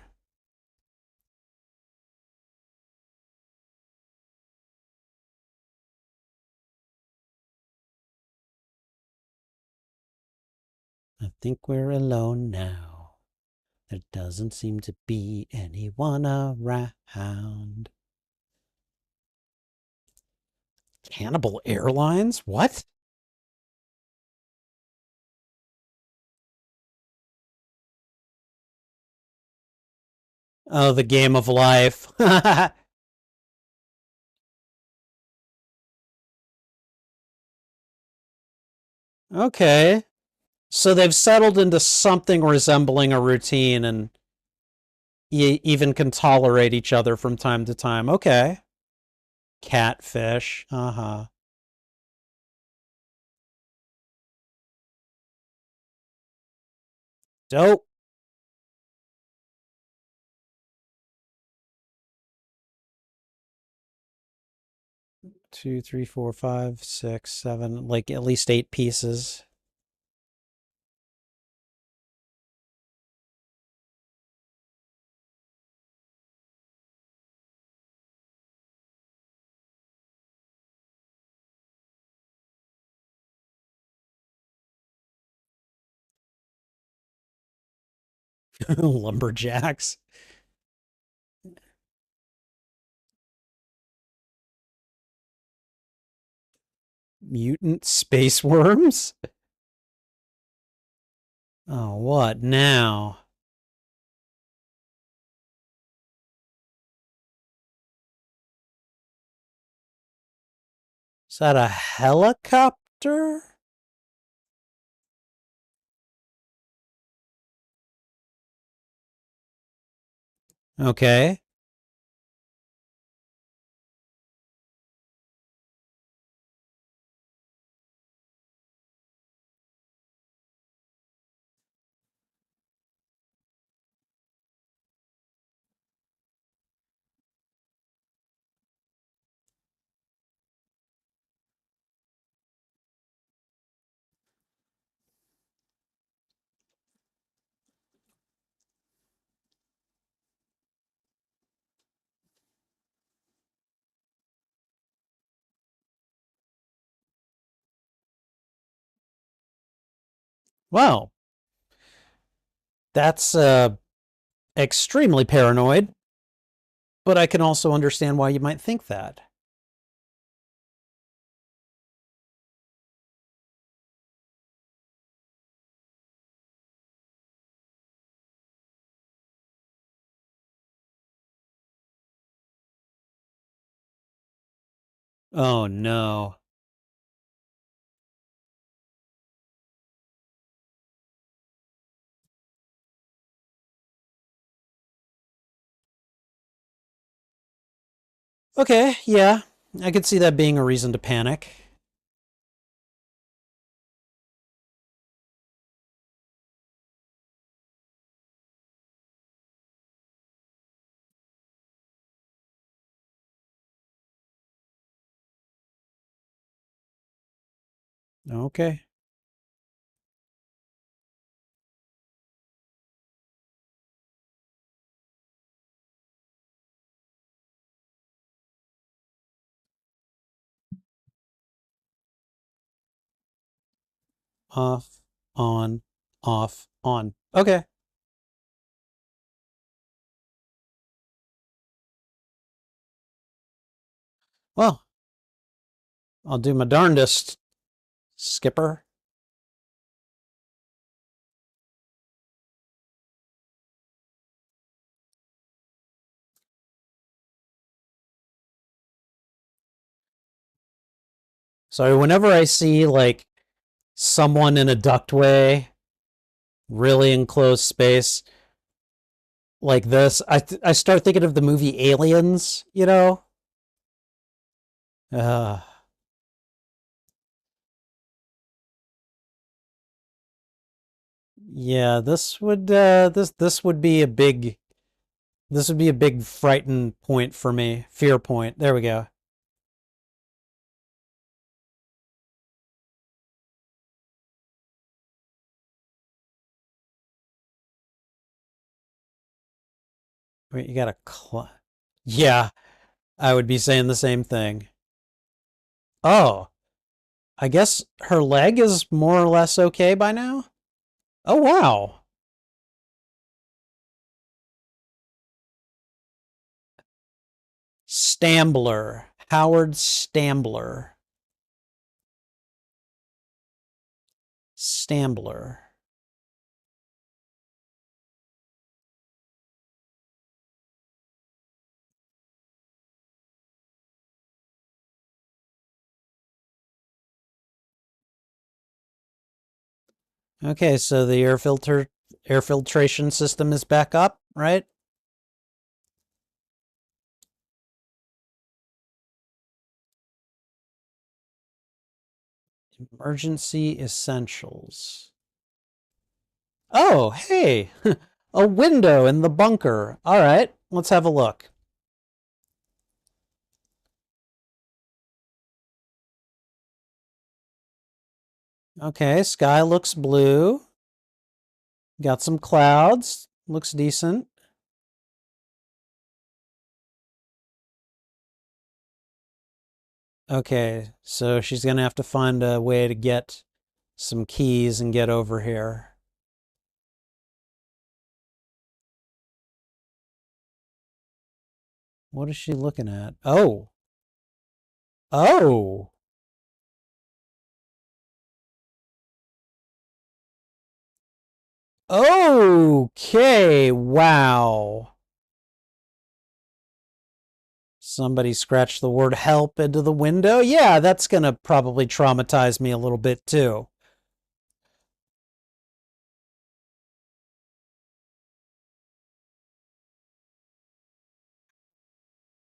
I think we're alone now. There doesn't seem to be anyone around. Cannibal Airlines? What? Oh, the game of life. Okay. So they've settled into something resembling a routine and you even can tolerate each other from time to time. Okay. Catfish. Uh-huh. Dope. 2, 3, 4, 5, 6, 7, like at least 8 pieces. Lumberjacks. Mutant space worms? Oh, what now? Is that a helicopter? Okay. Well, that's extremely paranoid, but I can also understand why you might think that. Oh no. Okay, yeah. I could see that being a reason to panic. Okay. Off, on, off, on. Okay. Well, I'll do my darndest, Skipper. So whenever I see like someone in a ductway, really enclosed space like this, I start thinking of the movie Aliens, you know? Uh, yeah, this would be a big this would be a big frighten point for me. Fear point. There we go. Wait, you got a yeah, I would be saying the same thing. Oh, I guess her leg is more or less okay by now? Oh wow. Stambler. Howard Stambler. Stambler. Okay, so the air filtration system is back up, right? Emergency essentials. Oh, hey, a window in the bunker. All right, let's have a look. Okay, sky looks blue. Got some clouds. Looks decent. Okay, so she's gonna have to find a way to get some keys and get over here. What is she looking at? Oh, oh, okay, wow. Somebody scratched the word help into the window. Yeah, that's gonna probably traumatize me a little bit too.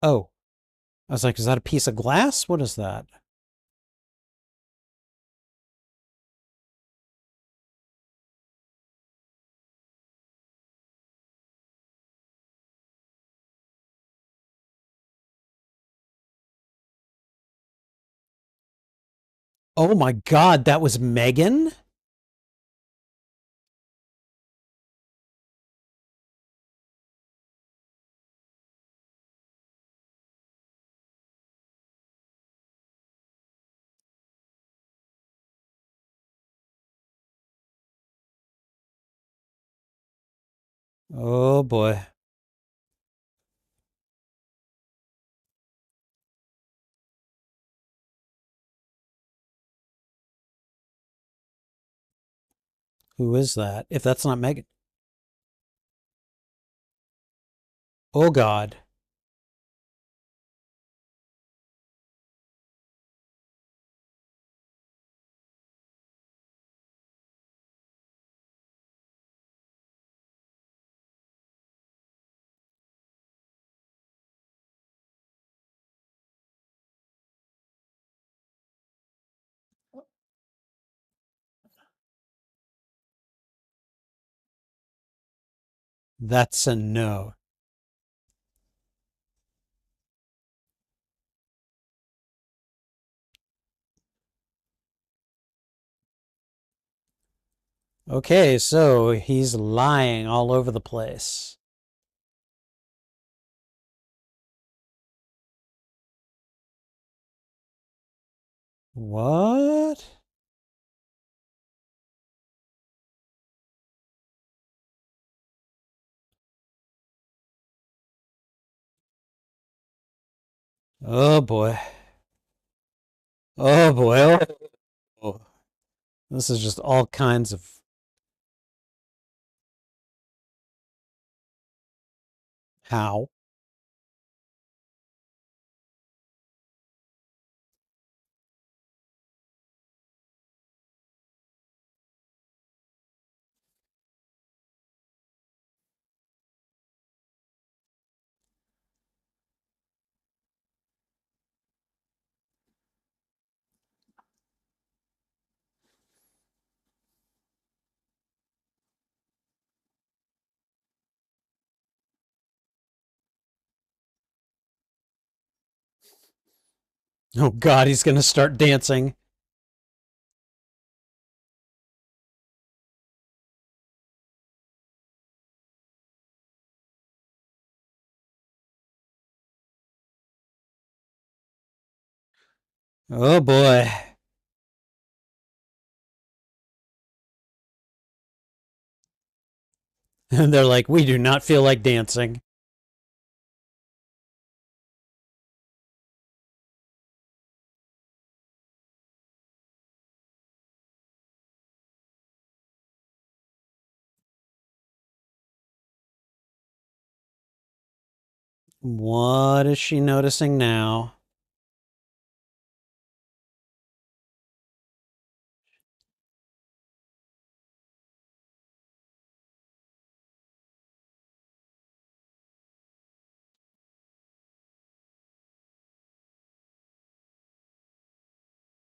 Oh, I was like, is that a piece of glass? What is that? Oh my God, that was Megan? Oh boy. Who is that? If that's not Megan. Oh God. That's a no. Okay, so he's lying all over the place. What? Oh boy. Oh boy. Oh. This is just all kinds of how. Oh God, he's gonna start dancing. Oh boy. And they're like, we do not feel like dancing. What is she noticing now?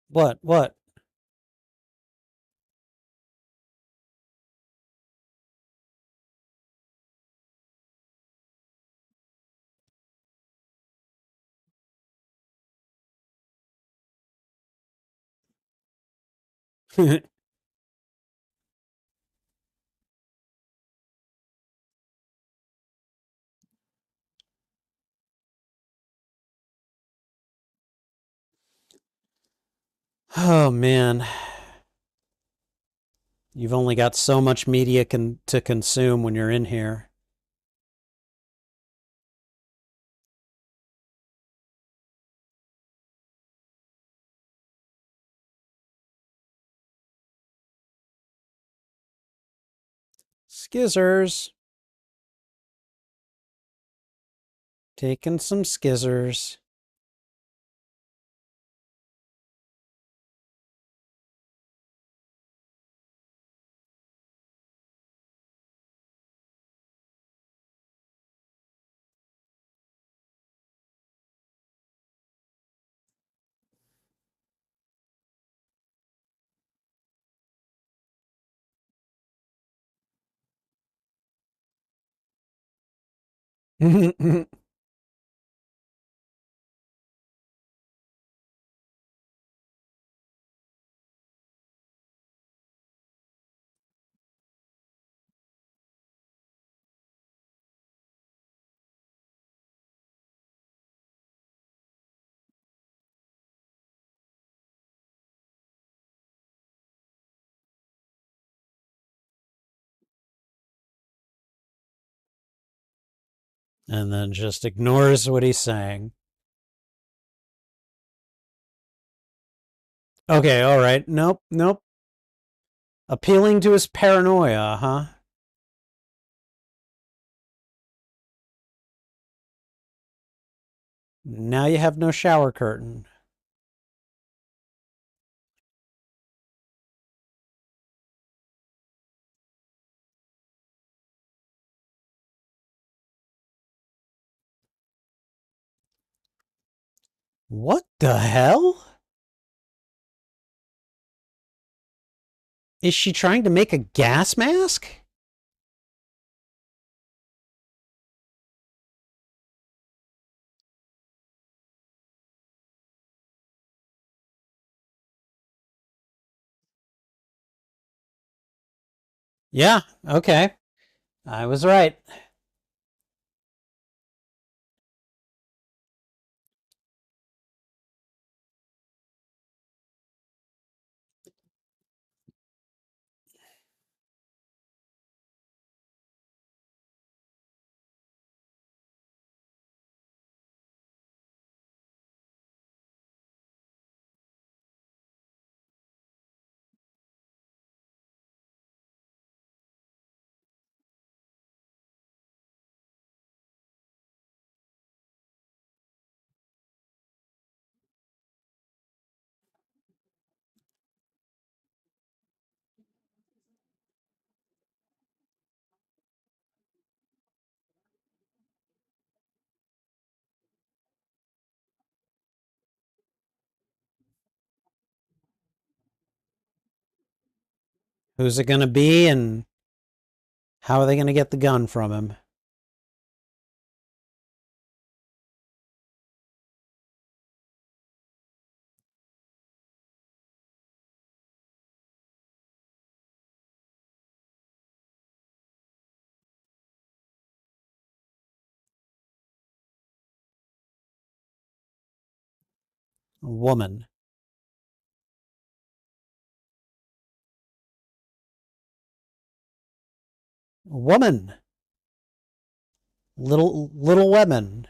What? What? Oh man. You've only got so much media to consume when you're in here. Skizzers. Taking some skizzers. And then just ignores what he's saying. Okay, all right. Nope, nope. Appealing to his paranoia, huh? Now you have no shower curtain. What the hell? Is she trying to make a gas mask? Yeah, okay. I was right. Who's it going to be and how are they going to get the gun from him? A woman. A woman. Little women.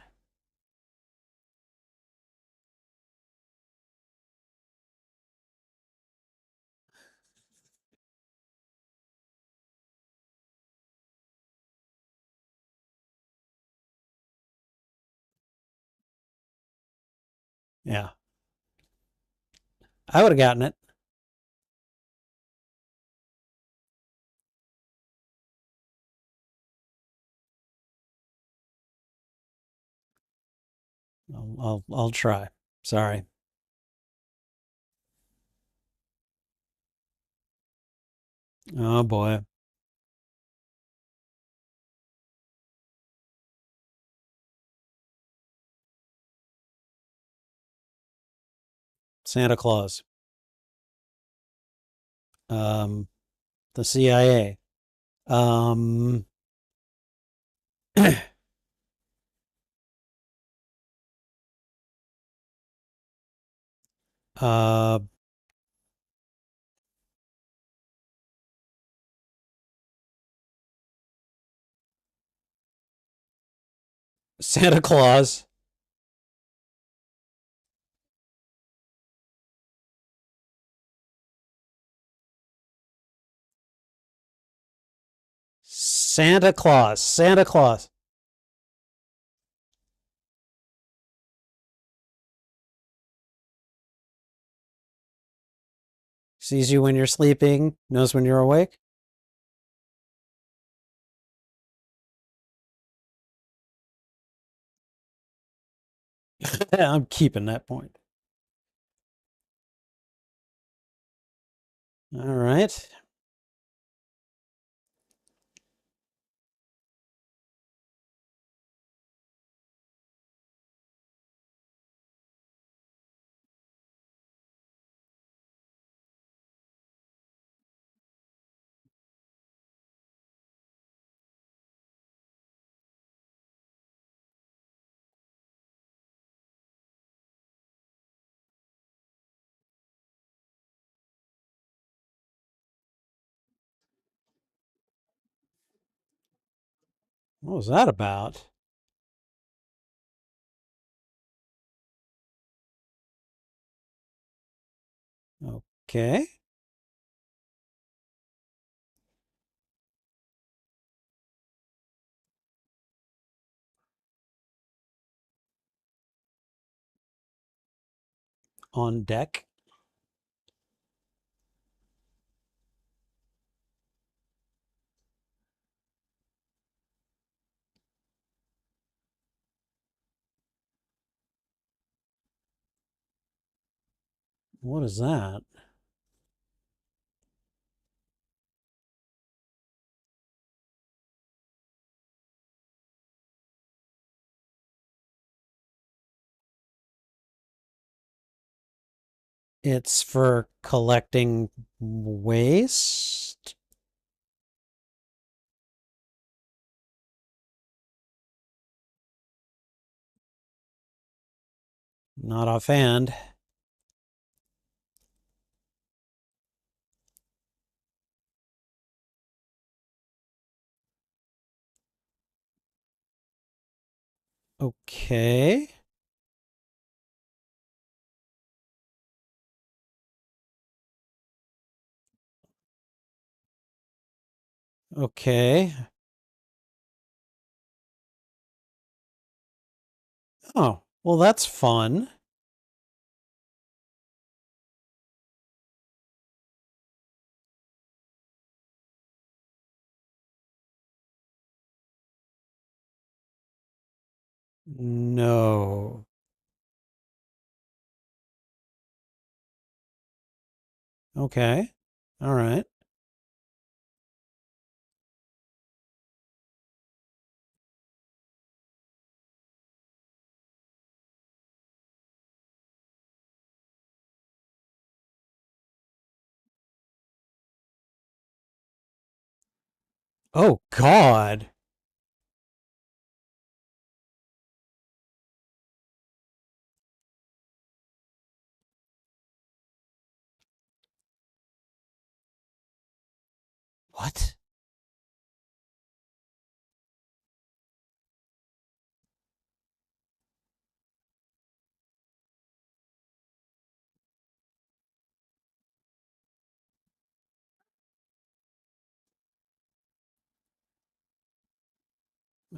Yeah. I would have gotten it. I'll try. Sorry. Oh boy. Santa Claus. Um, the CIA. Um, uh, Santa Claus. Santa Claus. Santa Claus. Sees you when you're sleeping, knows when you're awake. I'm keeping that point. All right. What was that about? Okay. On deck. What is that? It's for collecting waste. Not offhand. Okay. Okay. Oh, well, that's fun. No. Okay. All right. Oh, God. What?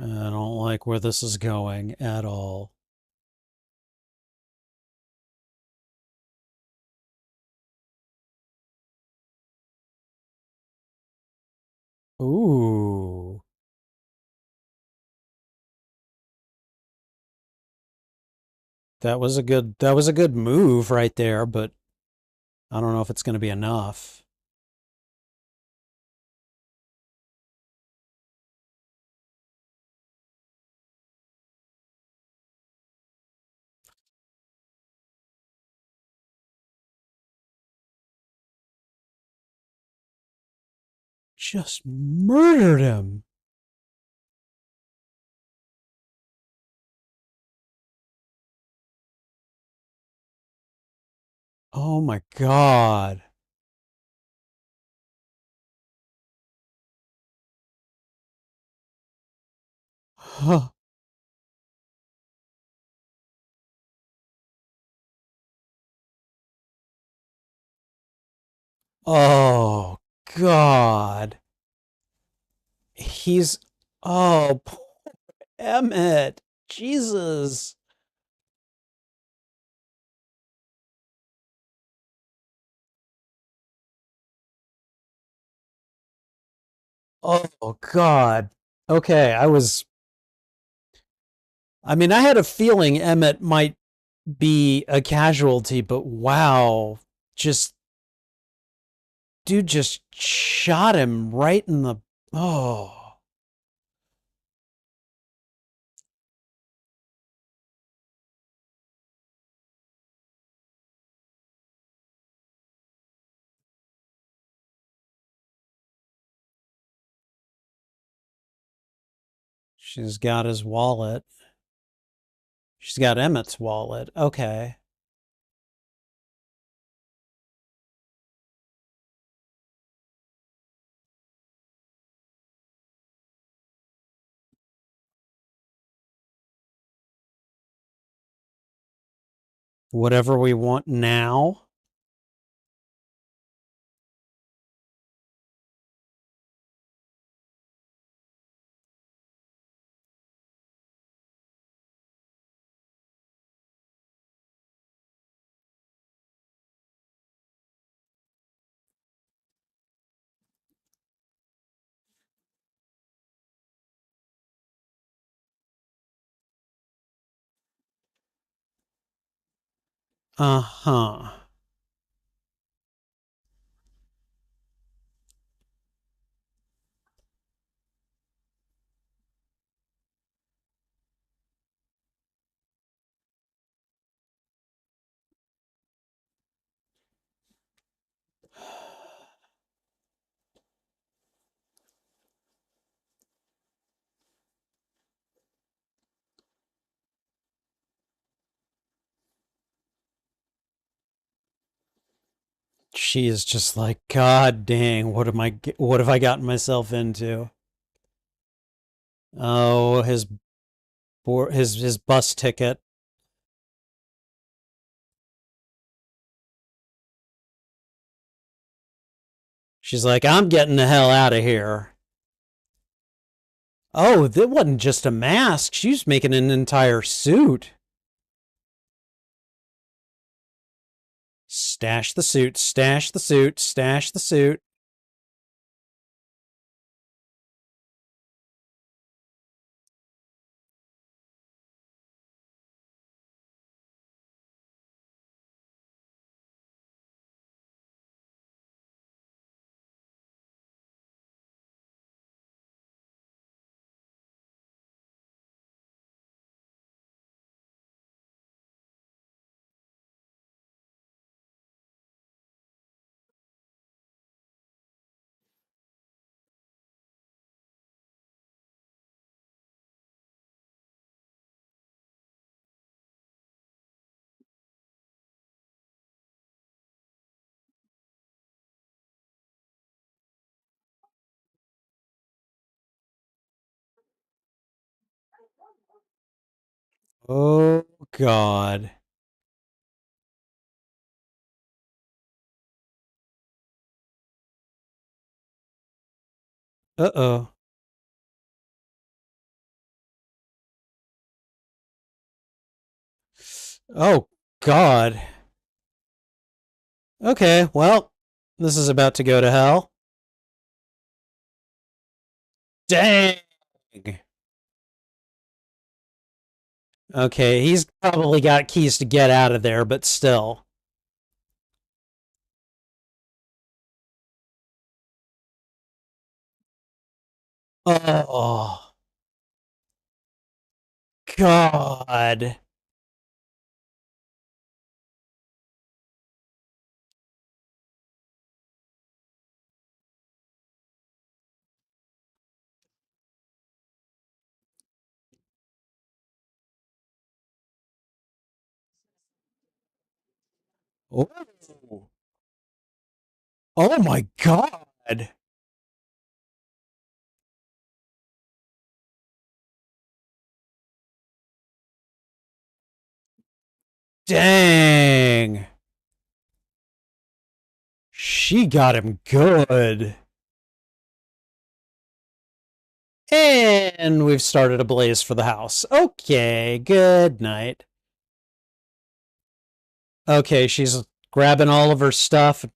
I don't like where this is going at all. Ooh. That was a good move right there, but I don't know if it's going to be enough. Just murdered him. Oh my God. Huh. Oh God. He's oh poor Emmett. Jesus. Oh God. Okay, I mean, I had a feeling Emmett might be a casualty, but wow. Just dude just shot him right in the oh. She's got his wallet. She's got Emmett's wallet. Okay. Whatever we want now. Uh-huh. She is just like, God dang, what have I gotten myself into? Oh, his bus ticket. She's like, I'm getting the hell out of here. Oh, that wasn't just a mask. She's making an entire suit. Stash the suit, stash the suit, stash the suit. Oh, God. Uh-oh. Oh, God. Okay, well, this is about to go to hell. Dang. Okay, he's probably got keys to get out of there, but still. Oh, God. Oh, oh my God. Dang. She got him good. And we've started a blaze for the house. Okay, good night. Okay, she's grabbing all of her stuff.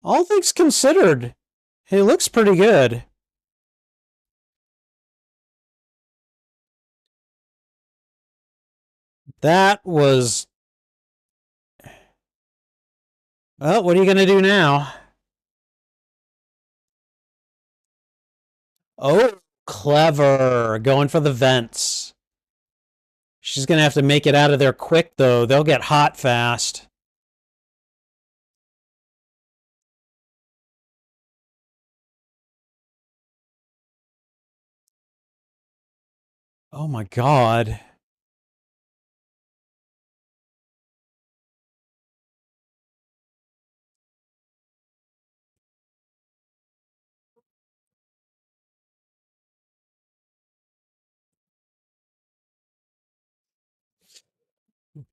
All things considered, he looks pretty good. That was. Well, what are you going to do now? Oh, clever. Going for the vents. She's going to have to make it out of there quick, though. They'll get hot fast. Oh my God.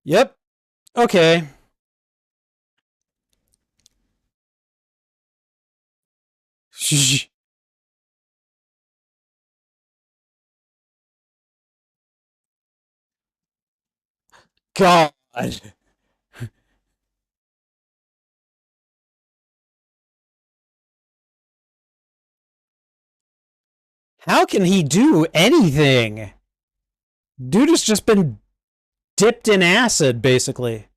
Yep. Okay. God. How can he do anything? Dude has just been dipped in acid, basically.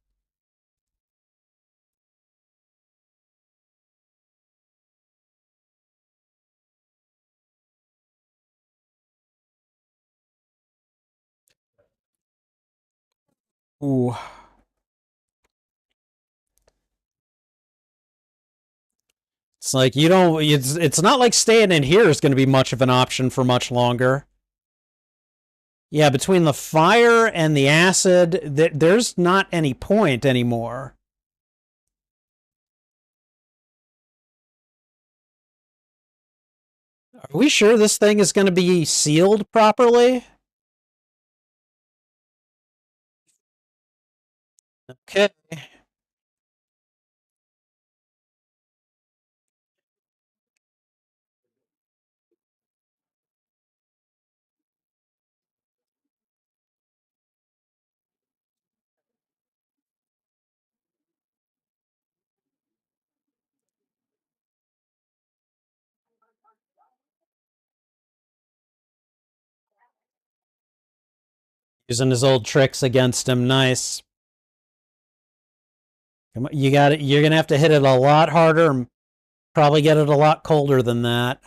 Ooh. It's like you don't. It's not like staying in here is going to be much of an option for much longer. Yeah, between the fire and the acid, there's not any point anymore. Are we sure this thing is going to be sealed properly? Okay. Using his old tricks against him. Nice. Come on, you got it. You're going to have to hit it a lot harder and probably get it a lot colder than that.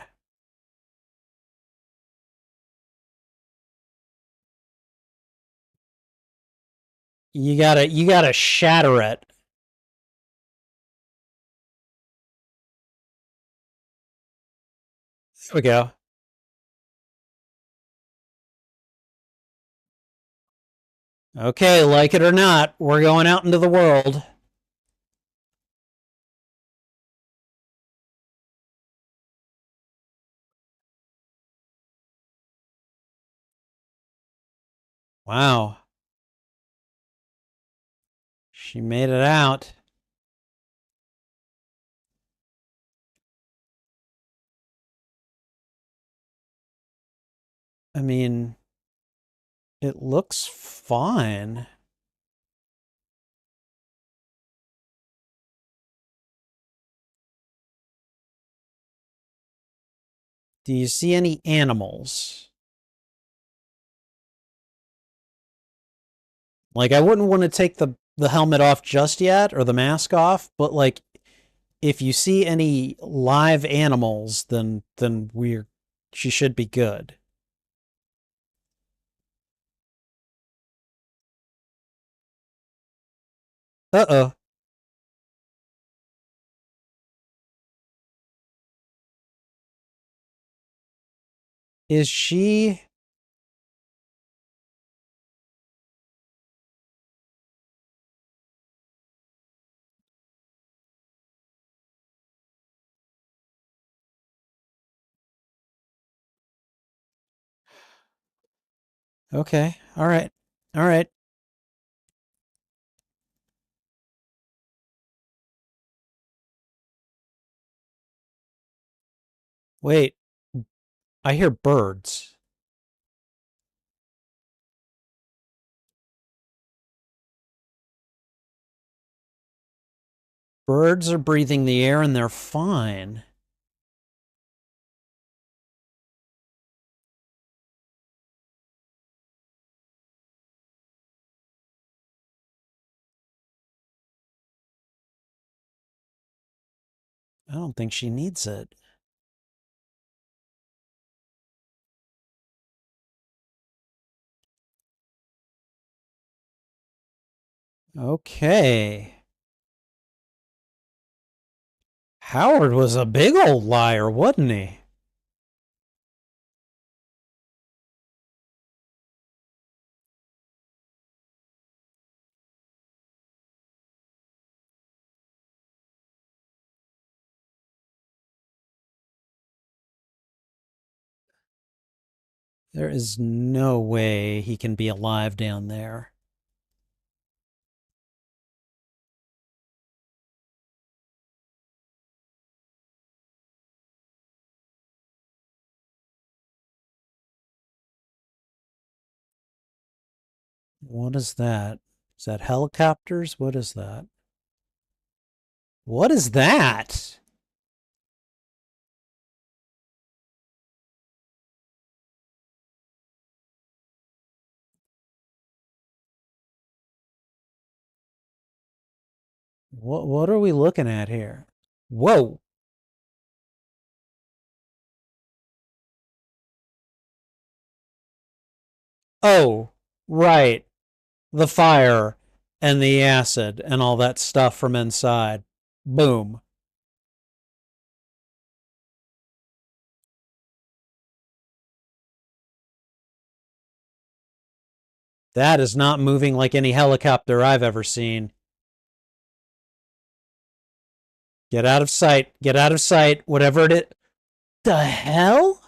You gotta shatter it. There we go. Okay, like it or not, we're going out into the world. Wow. She made it out. I mean, it looks fine. Do you see any animals? Like, I wouldn't want to take the helmet off just yet or the mask off, but like if you see any live animals, then we're she should be good. Uh-oh. Is she okay? All right. All right. Wait, I hear birds. Birds are breathing the air and they're fine. I don't think she needs it. Okay. Howard was a big old liar, wasn't he? There is no way he can be alive down there. What is that? Is that helicopters? What is that? What is that? What are we looking at here? Whoa. Oh, right. The fire and the acid and all that stuff from inside. Boom. That is not moving like any helicopter I've ever seen. Get out of sight. Get out of sight. Whatever it is. The hell?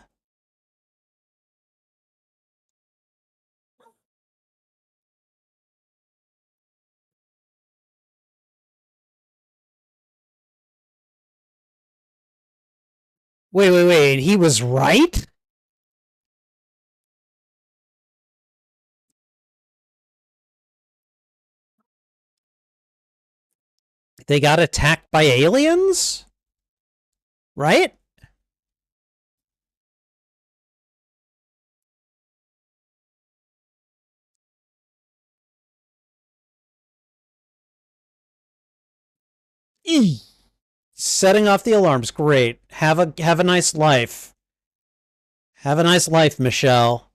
Wait. He was right? They got attacked by aliens? Right? Eee. Setting off the alarms. Great. Have a nice life. Have a nice life, Michelle.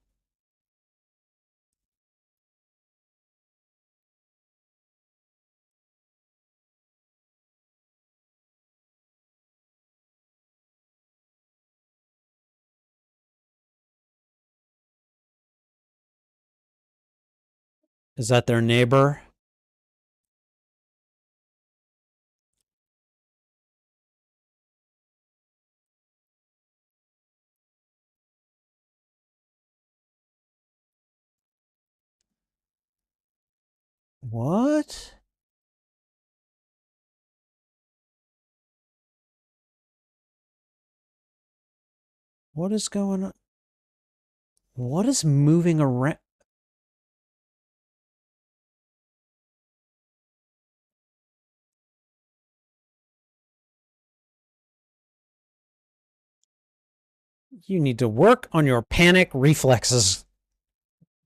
Is that their neighbor? What? What is going on? What is moving around? You need to work on your panic reflexes,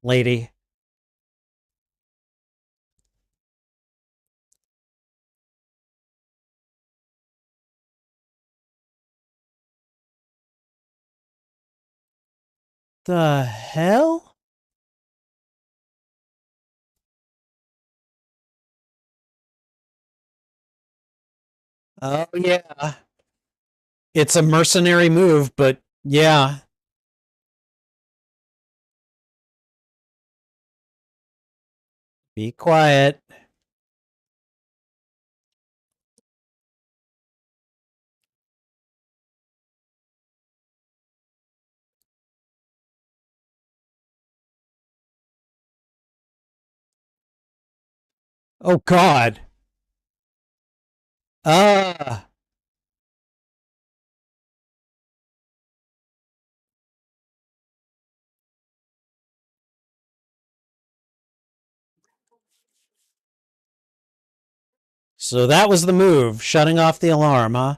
lady. The hell? Oh, yeah. It's a mercenary move, but yeah. Be quiet. Oh, God. Ah. So that was the move, shutting off the alarm, huh?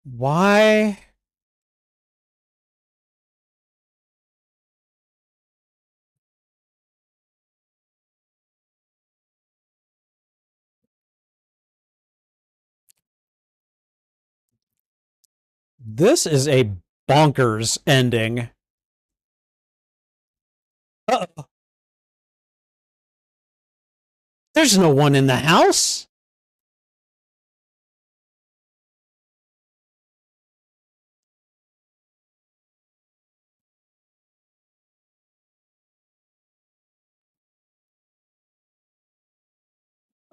Why? This is a bonkers ending. Uh-oh. There's no one in the house.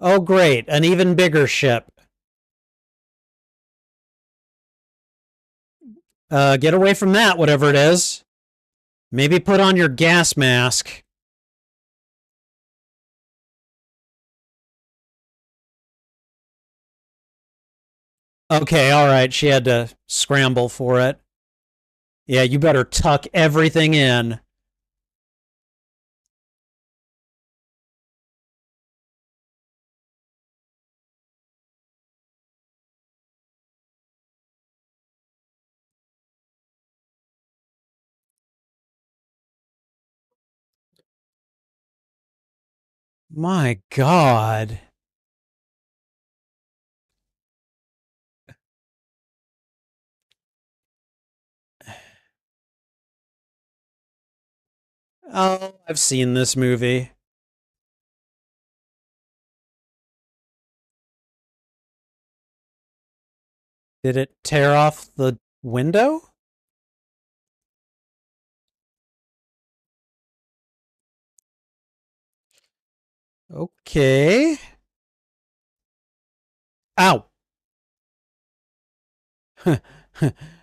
Oh, great. An even bigger ship. Get away from that, whatever it is. Maybe put on your gas mask. Okay, all right. She had to scramble for it. Yeah, you better tuck everything in. My God. Oh, I've seen this movie. Did it tear off the window? Okay. Ow.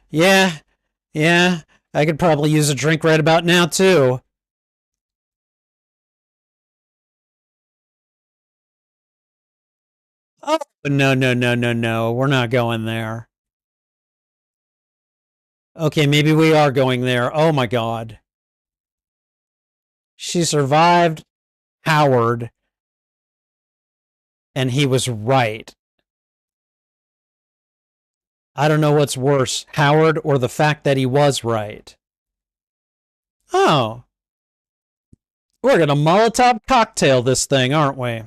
Yeah, yeah. I could probably use a drink right about now, too. Oh, no, no, no, no, no. We're not going there. Okay, maybe we are going there. Oh my God. She survived Howard, and he was right. I don't know what's worse, Howard or the fact that he was right. Oh, we're going to Molotov cocktail this thing, aren't we?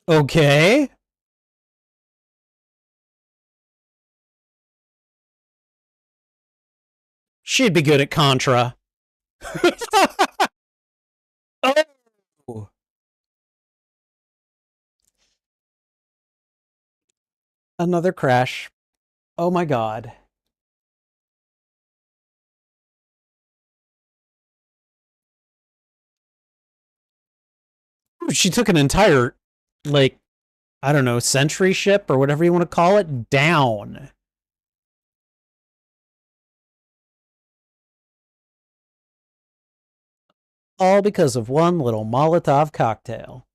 Okay. She'd be good at Contra. Oh. Another crash. Oh my God. She took an entire, like, I don't know, sentry ship or whatever you want to call it down. All because of one little Molotov cocktail.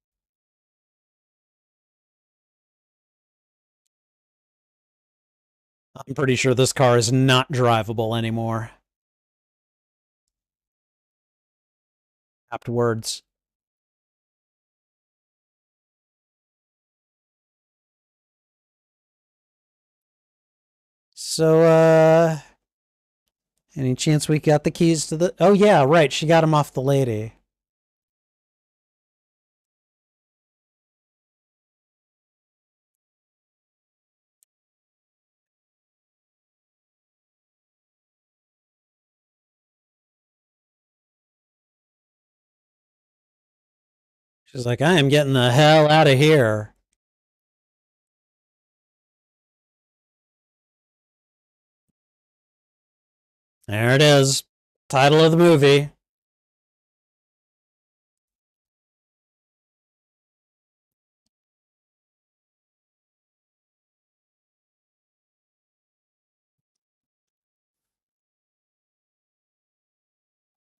I'm pretty sure this car is not drivable anymore. Afterwards. So, any chance we got the keys to the... Oh, yeah, right. She got them off the lady. She's like, I am getting the hell out of here. There it is. Title of the movie.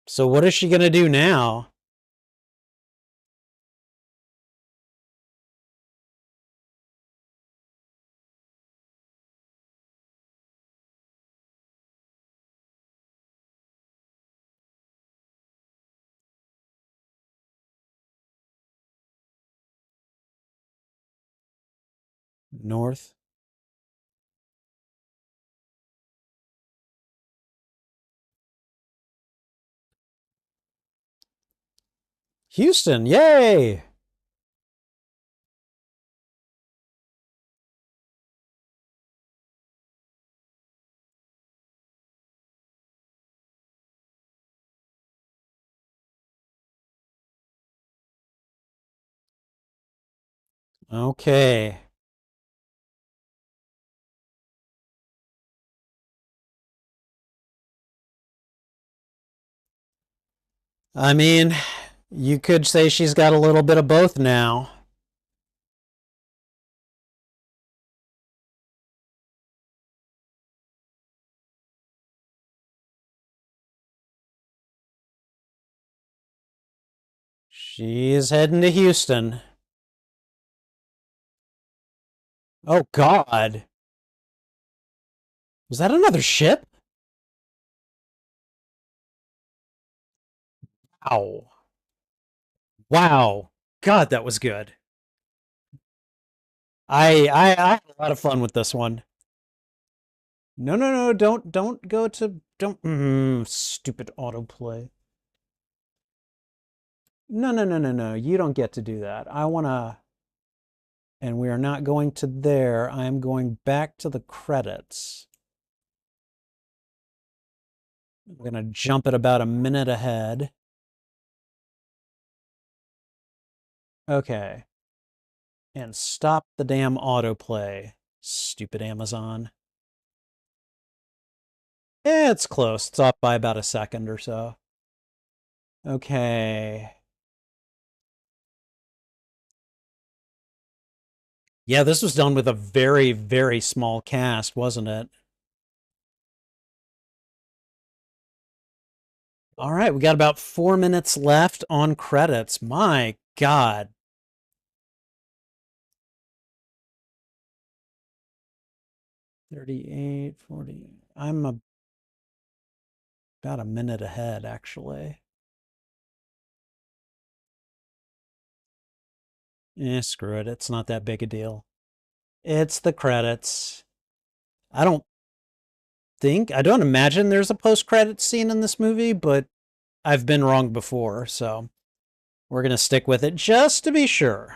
So what is she going to do now? North. Houston. Yay. Okay. I mean, you could say she's got a little bit of both now. She is heading to Houston. Oh, God. Was that another ship? Ow. Wow. God, that was good. I had a lot of fun with this one. No, no, no, don't go to don't stupid autoplay. No, no, no, no, no. You don't get to do that. I want to and we are not going to there. I am going back to the credits. We're going to jump it about a minute ahead. Okay. And stop the damn autoplay. Stupid Amazon. It's close. It's off by about a second or so. Okay. Yeah, this was done with a very, very small cast, wasn't it? All right, we got about 4 minutes left on credits. My God. 38, 40. About a minute ahead, actually. Screw it. It's not that big a deal. It's the credits. I don't imagine there's a post-credits scene in this movie, but I've been wrong before, so we're going to stick with it just to be sure.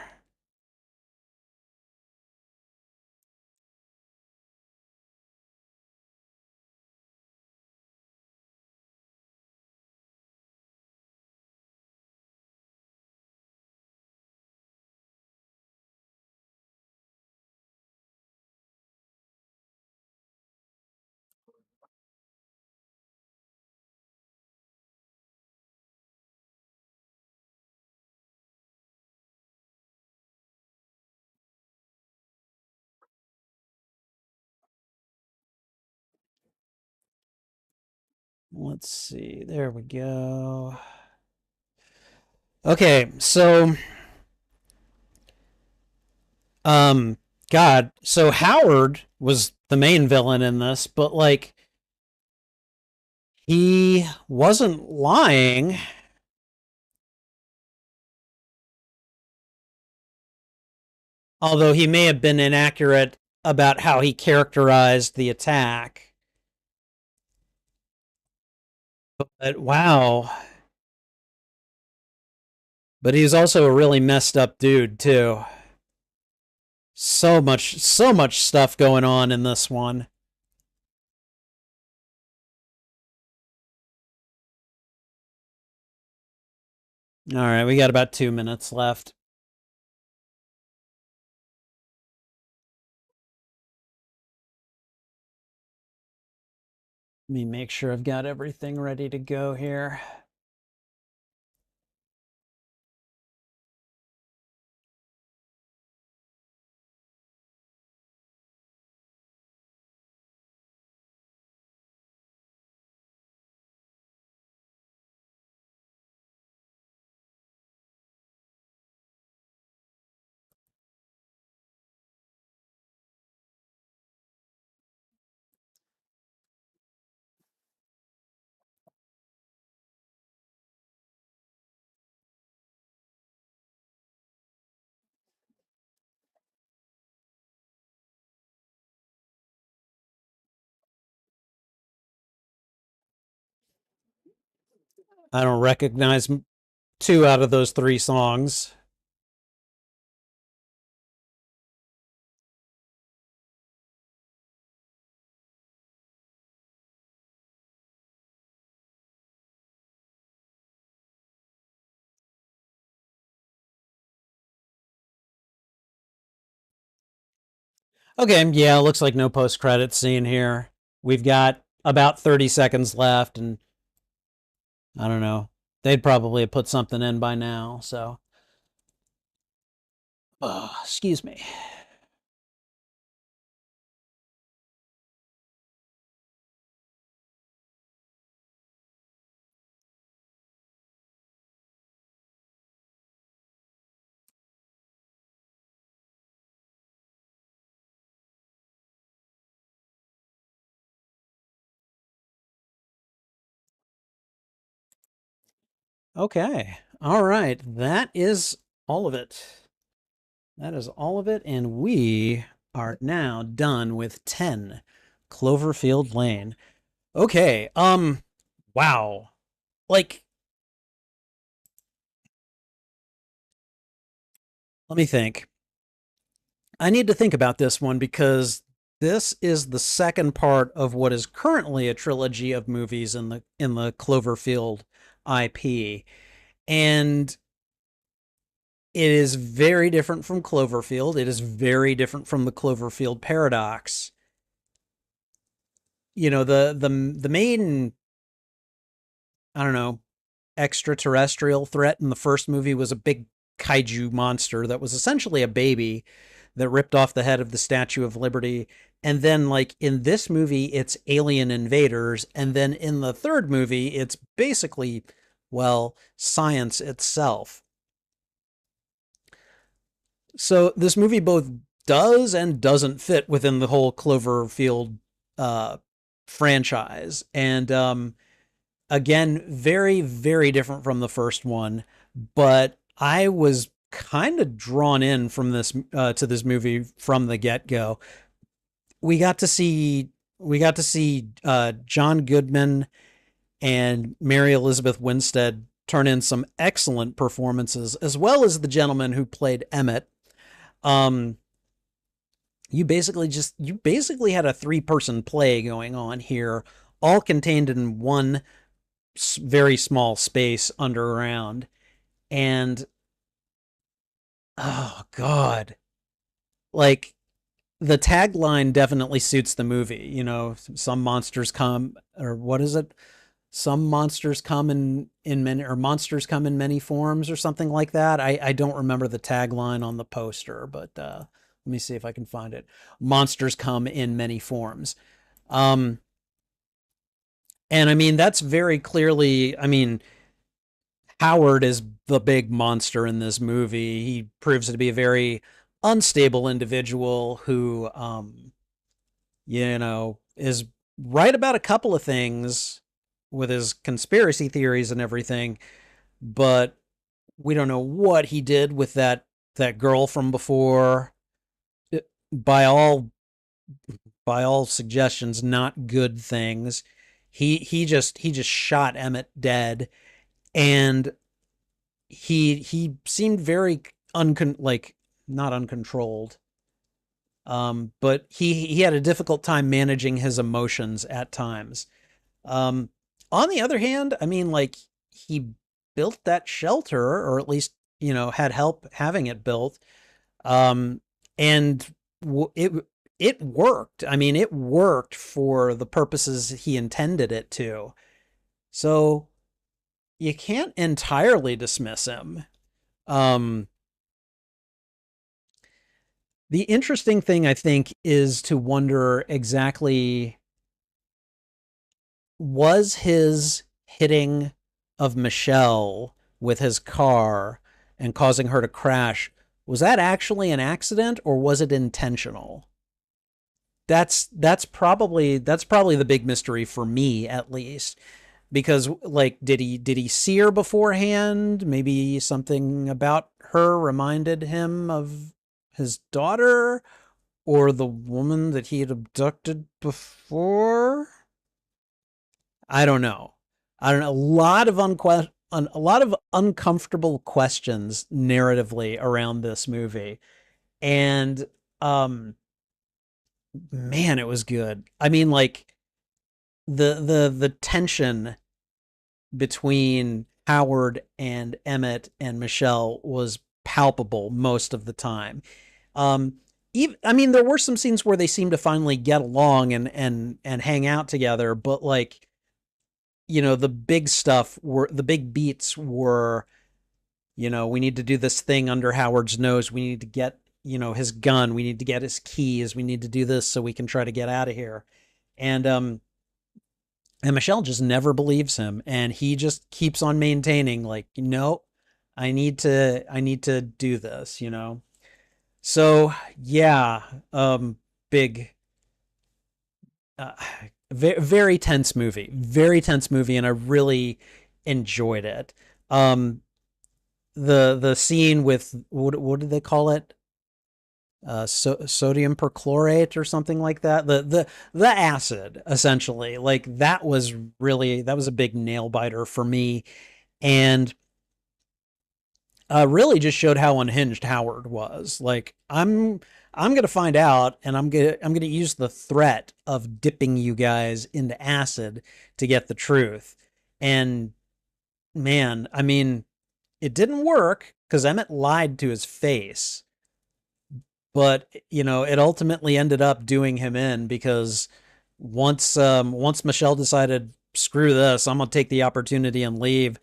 Let's see. There we go. Okay, so um God, so Howard was the main villain in this, but like he wasn't lying. Although he may have been inaccurate about how he characterized the attack. But wow. But he's also a really messed up dude too. So much stuff going on in this one. All right, we got about 2 minutes left. Let me make sure I've got everything ready to go here. I don't recognize two out of those three songs. Okay, yeah, looks like no post-credit scene here. We've got about 30 seconds left, and I don't know. They'd probably have put something in by now, so. Oh, excuse me. Okay. All right. That is all of it. That is all of it. And we are now done with 10 Cloverfield Lane. Okay. Wow. Like, let me think. I need to think about this one because This is the second part of what is currently a trilogy of movies in the Cloverfield IP. And it is very different from Cloverfield. It is very different from the Cloverfield paradox. You know, the main, I don't know, extraterrestrial threat in the first movie was a big kaiju monster that was essentially a baby that ripped off the head of the Statue of Liberty. And then, like, in this movie, it's alien invaders. And then in the third movie, it's basically, well, science itself. So this movie both does and doesn't fit within the whole Cloverfield uh, franchise. And again, very, very different from the first one. But I was kind of drawn in from this to this movie from the get go. We got to see John Goodman and Mary Elizabeth Winstead turn in some excellent performances, as well as the gentleman who played Emmett. Um, you basically had a three-person play going on here, all contained in one very small space underground. And oh god, like the tagline definitely suits the movie. You know, some monsters come, or what is it? Some monsters come in many, or monsters come in many forms, or something like that. I don't remember the tagline on the poster, but let me see if I can find it. Monsters come in many forms. Um, and I mean that's very clearly. I mean, Howard is the big monster in this movie. He proves to be a very unstable individual who, you know, is right about a couple of things with his conspiracy theories and everything, but we don't know what he did with that girl from before. By all suggestions, not good things. He just shot Emmett dead, and he seemed very like not uncontrolled, but he had a difficult time managing his emotions at times. um on the other hand, I mean, like, he built that shelter, or at least, you know, had help having it built. um and it worked. I mean, it worked for the purposes he intended it to. So you can't entirely dismiss him. um The interesting thing, I think, is to wonder exactly, was his hitting of Michelle with his car and causing her to crash, was that actually an accident or was it intentional? That's probably the big mystery for me, at least, because, like, did he see her beforehand? Maybe something about her reminded him of his daughter, or the woman that he had abducted before. I don't know. I don't know. A lot of uncomfortable questions narratively around this movie, and um, man, it was good. I mean, like, the tension between Howard and Emmett and Michelle was palpable most of the time. Um, even, I mean, there were some scenes where they seemed to finally get along and hang out together, but, like, you know, the big beats were, you know, we need to do this thing under Howard's nose. We need to get, you know, his gun. We need to get his keys. We need to do this so we can try to get out of here. And and Michelle just never believes him, and he just keeps on maintaining, like, no, I need to do this, you know. So yeah, big, uh, very tense movie, and I really enjoyed it. Um, the scene with, what did they call it? Sodium perchlorate or something like that. The acid, essentially, like, that was a big nail biter for me. And Really just showed how unhinged Howard was. Like, I'm gonna find out, and I'm gonna use the threat of dipping you guys into acid to get the truth. And man, I mean, it didn't work because Emmett lied to his face, but it ultimately ended up doing him in because once Michelle decided, screw this, I'm gonna take the opportunity and leave.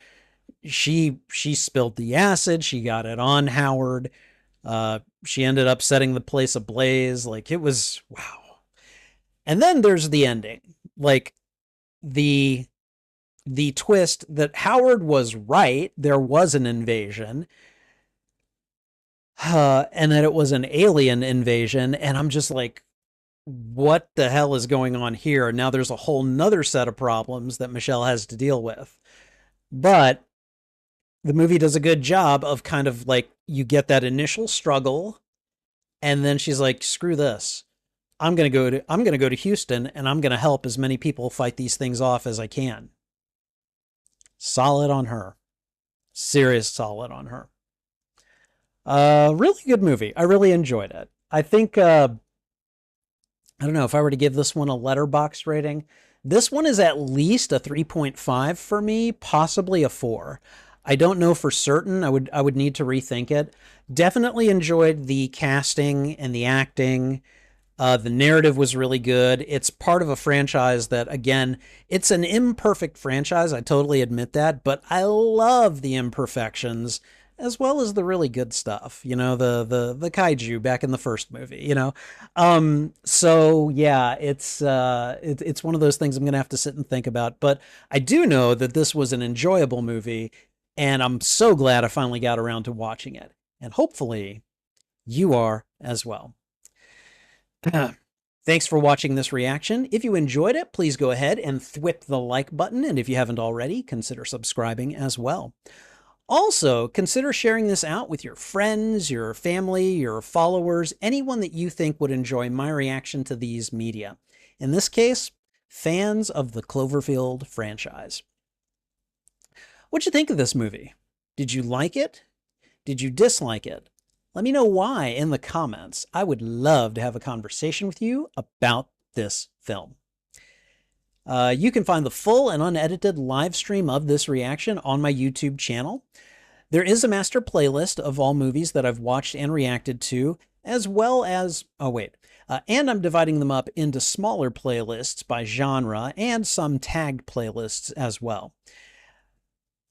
She spilled the acid. She got it on Howard. She ended up setting the place ablaze. Like, it was wow. And then there's the ending, like the the twist that Howard was right. There was an invasion, and that it was an alien invasion. And I'm just like, what the hell is going on here? Now there's a whole nother set of problems that Michelle has to deal with. But the movie does a good job of kind of like, you get that initial struggle, and then she's like, screw this. I'm gonna go to Houston, and I'm gonna help as many people fight these things off as I can. Solid on her. Serious solid on her. Really good movie. I really enjoyed it. I think I don't know if I were to give this one a letterbox rating. This one is at least a 3.5 for me, possibly a 4. I don't know for certain. I would need to rethink it. Definitely enjoyed the casting and the acting. The narrative was really good. It's part of a franchise that, again, it's an imperfect franchise. I totally admit that, but I love the imperfections as well as the really good stuff. The kaiju back in the first movie. So yeah, it's one of those things I'm gonna have to sit and think about. But I do know that this was an enjoyable movie, and I'm so glad I finally got around to watching it. And hopefully, you are as well. Thanks for watching this reaction. If you enjoyed it, please go ahead and thwip the like button, and if you haven't already, consider subscribing as well. Also, consider sharing this out with your friends, your family, your followers, anyone that you think would enjoy my reaction to these media. In this case, fans of the Cloverfield franchise. What'd you think of this movie? Did you like it? Did you dislike it? Let me know why in the comments. I would love to have a conversation with you about this film. You can find the full and unedited live stream of this reaction on my YouTube channel. There is a master playlist of all movies that I've watched and reacted to, as well as, and I'm dividing them up into smaller playlists by genre and some tagged playlists as well.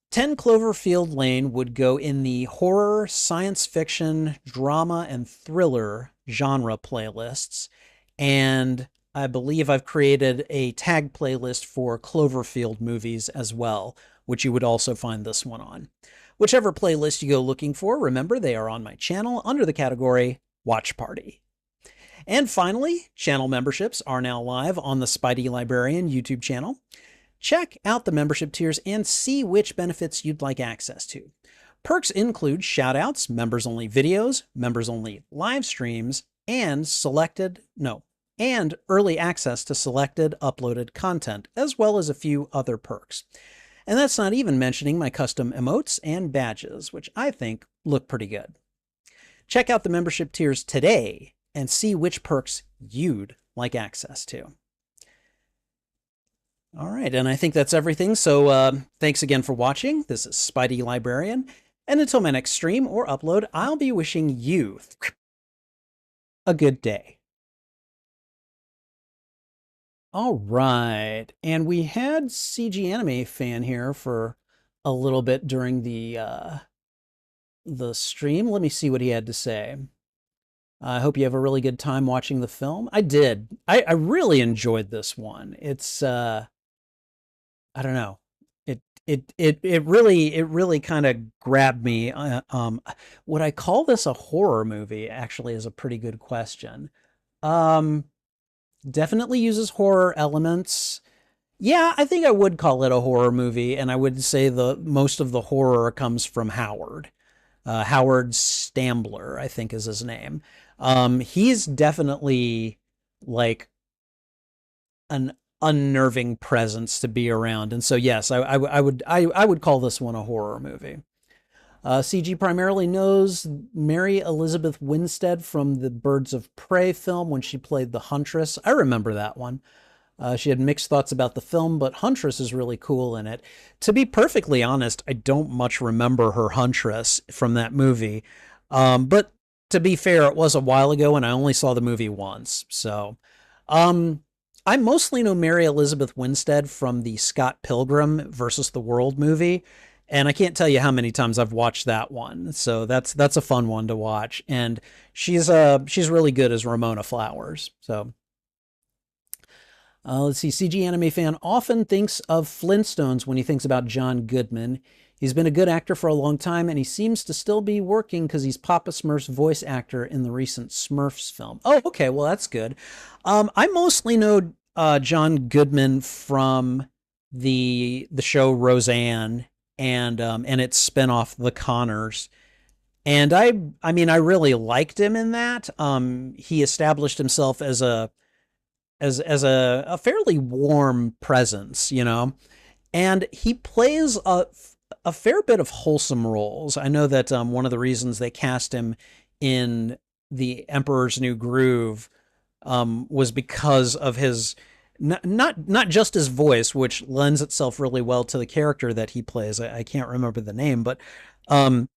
10 Cloverfield Lane would go in the horror, science fiction, drama, and thriller genre playlists, and I believe I've created a tag playlist for Cloverfield movies as well, which you would also find this one on. Whichever playlist you go looking for, remember they are on my channel under the category Watch Party. And finally, channel memberships are now live on the Spidey Librarian YouTube channel. Check out the membership tiers and see which benefits you'd like access to. Perks include shoutouts, members-only videos, members-only live streams, and early access to selected uploaded content, as well as a few other perks. And that's not even mentioning my custom emotes and badges, which I think look pretty good. Check out the membership tiers today and see which perks you'd like access to. All right, and I think that's everything. So thanks again for watching. This is Spidey Librarian, and until my next stream or upload, I'll be wishing you a good day. All right, and we had CG Anime Fan here for a little bit during the stream. Let me see what he had to say. I hope you have a really good time watching the film. I did. I really enjoyed this one. It's I don't know. It really kind of grabbed me. Would I call this a horror movie? Actually, is a pretty good question. Definitely uses horror elements. Yeah, I think I would call it a horror movie, and I would say the most of the horror comes from Howard. Howard Stambler, I think is his name. He's definitely like an unnerving presence to be around, and so yes, I would call this one a horror movie. CG primarily knows Mary Elizabeth Winstead from the Birds of Prey film when she played the Huntress. I remember that one. She had mixed thoughts about the film, but Huntress is really cool in it. To be perfectly honest, I don't much remember her Huntress from that movie. But to be fair, it was a while ago and I only saw the movie once. So, um, I mostly know Mary Elizabeth Winstead from the Scott Pilgrim versus the World movie. And I can't tell you how many times I've watched that one. So that's a fun one to watch. And she's really good as Ramona Flowers. So let's see. CG anime fan often thinks of Flintstones when he thinks about John Goodman. He's been a good actor for a long time, and he seems to still be working because he's Papa Smurf's voice actor in the recent Smurfs film. Oh, okay, well that's good. I mostly know John Goodman from the show Roseanne and its spinoff The Connors. And I mean I really liked him in that. He established himself as a fairly warm presence, you know, and he plays a fair bit of wholesome roles. I know that one of the reasons they cast him in The Emperor's New Groove was because of his not just his voice, which lends itself really well to the character that he plays. I can't remember the name, um,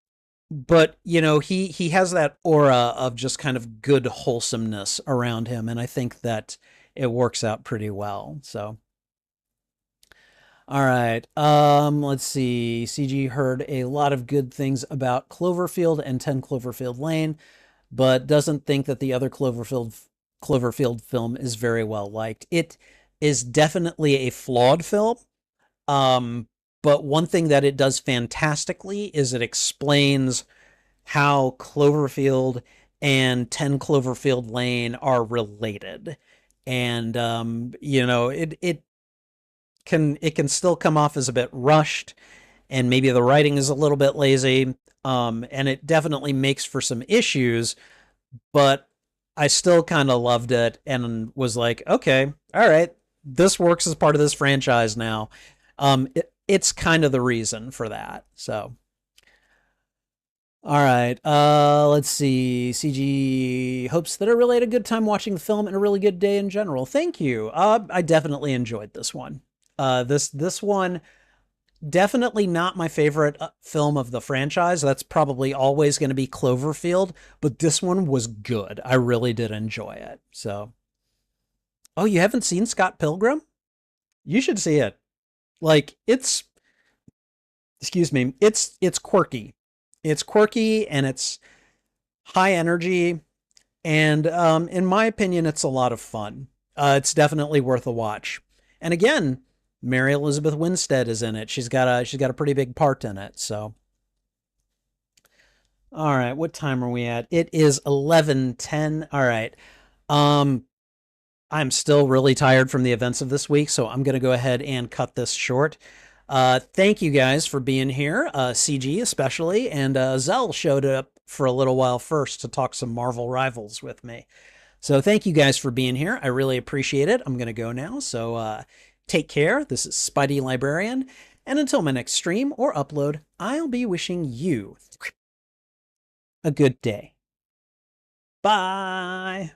but you know he has that aura of just kind of good wholesomeness around him, and I think that it works out pretty well. So, all right. Let's see. CG heard a lot of good things about Cloverfield and 10 Cloverfield Lane, but doesn't think that the other Cloverfield film is very well liked. It is definitely a flawed film. Um, but one thing that it does fantastically is it explains how Cloverfield and 10 Cloverfield Lane are related. And you know, it can still come off as a bit rushed and maybe the writing is a little bit lazy. And it definitely makes for some issues, but I still kind of loved it and was like, okay, all right, this works as part of this franchise now. It's kind of the reason for that. So, all right, let's see. CG hopes that I really had a good time watching the film and a really good day in general. Thank you. I definitely enjoyed this one. This one definitely not my favorite film of the franchise. That's probably always going to be Cloverfield, but this one was good. I really did enjoy it. So, oh, you haven't seen Scott Pilgrim? You should see it. Like excuse me, it's quirky. It's quirky and it's high energy, and in my opinion, it's a lot of fun. It's definitely worth a watch. And again, Mary Elizabeth Winstead is in it. She's got a pretty big part in it. So, all right, what time are we at? It is 11:10. All right. Um, I'm still really tired from the events of this week, so I'm going to go ahead and cut this short. Thank you guys for being here, CG especially, and Zell showed up for a little while first to talk some Marvel Rivals with me. So thank you guys for being here. I really appreciate it. I'm going to go now, so take care. This is Spidey Librarian, and until my next stream or upload, I'll be wishing you a good day. Bye!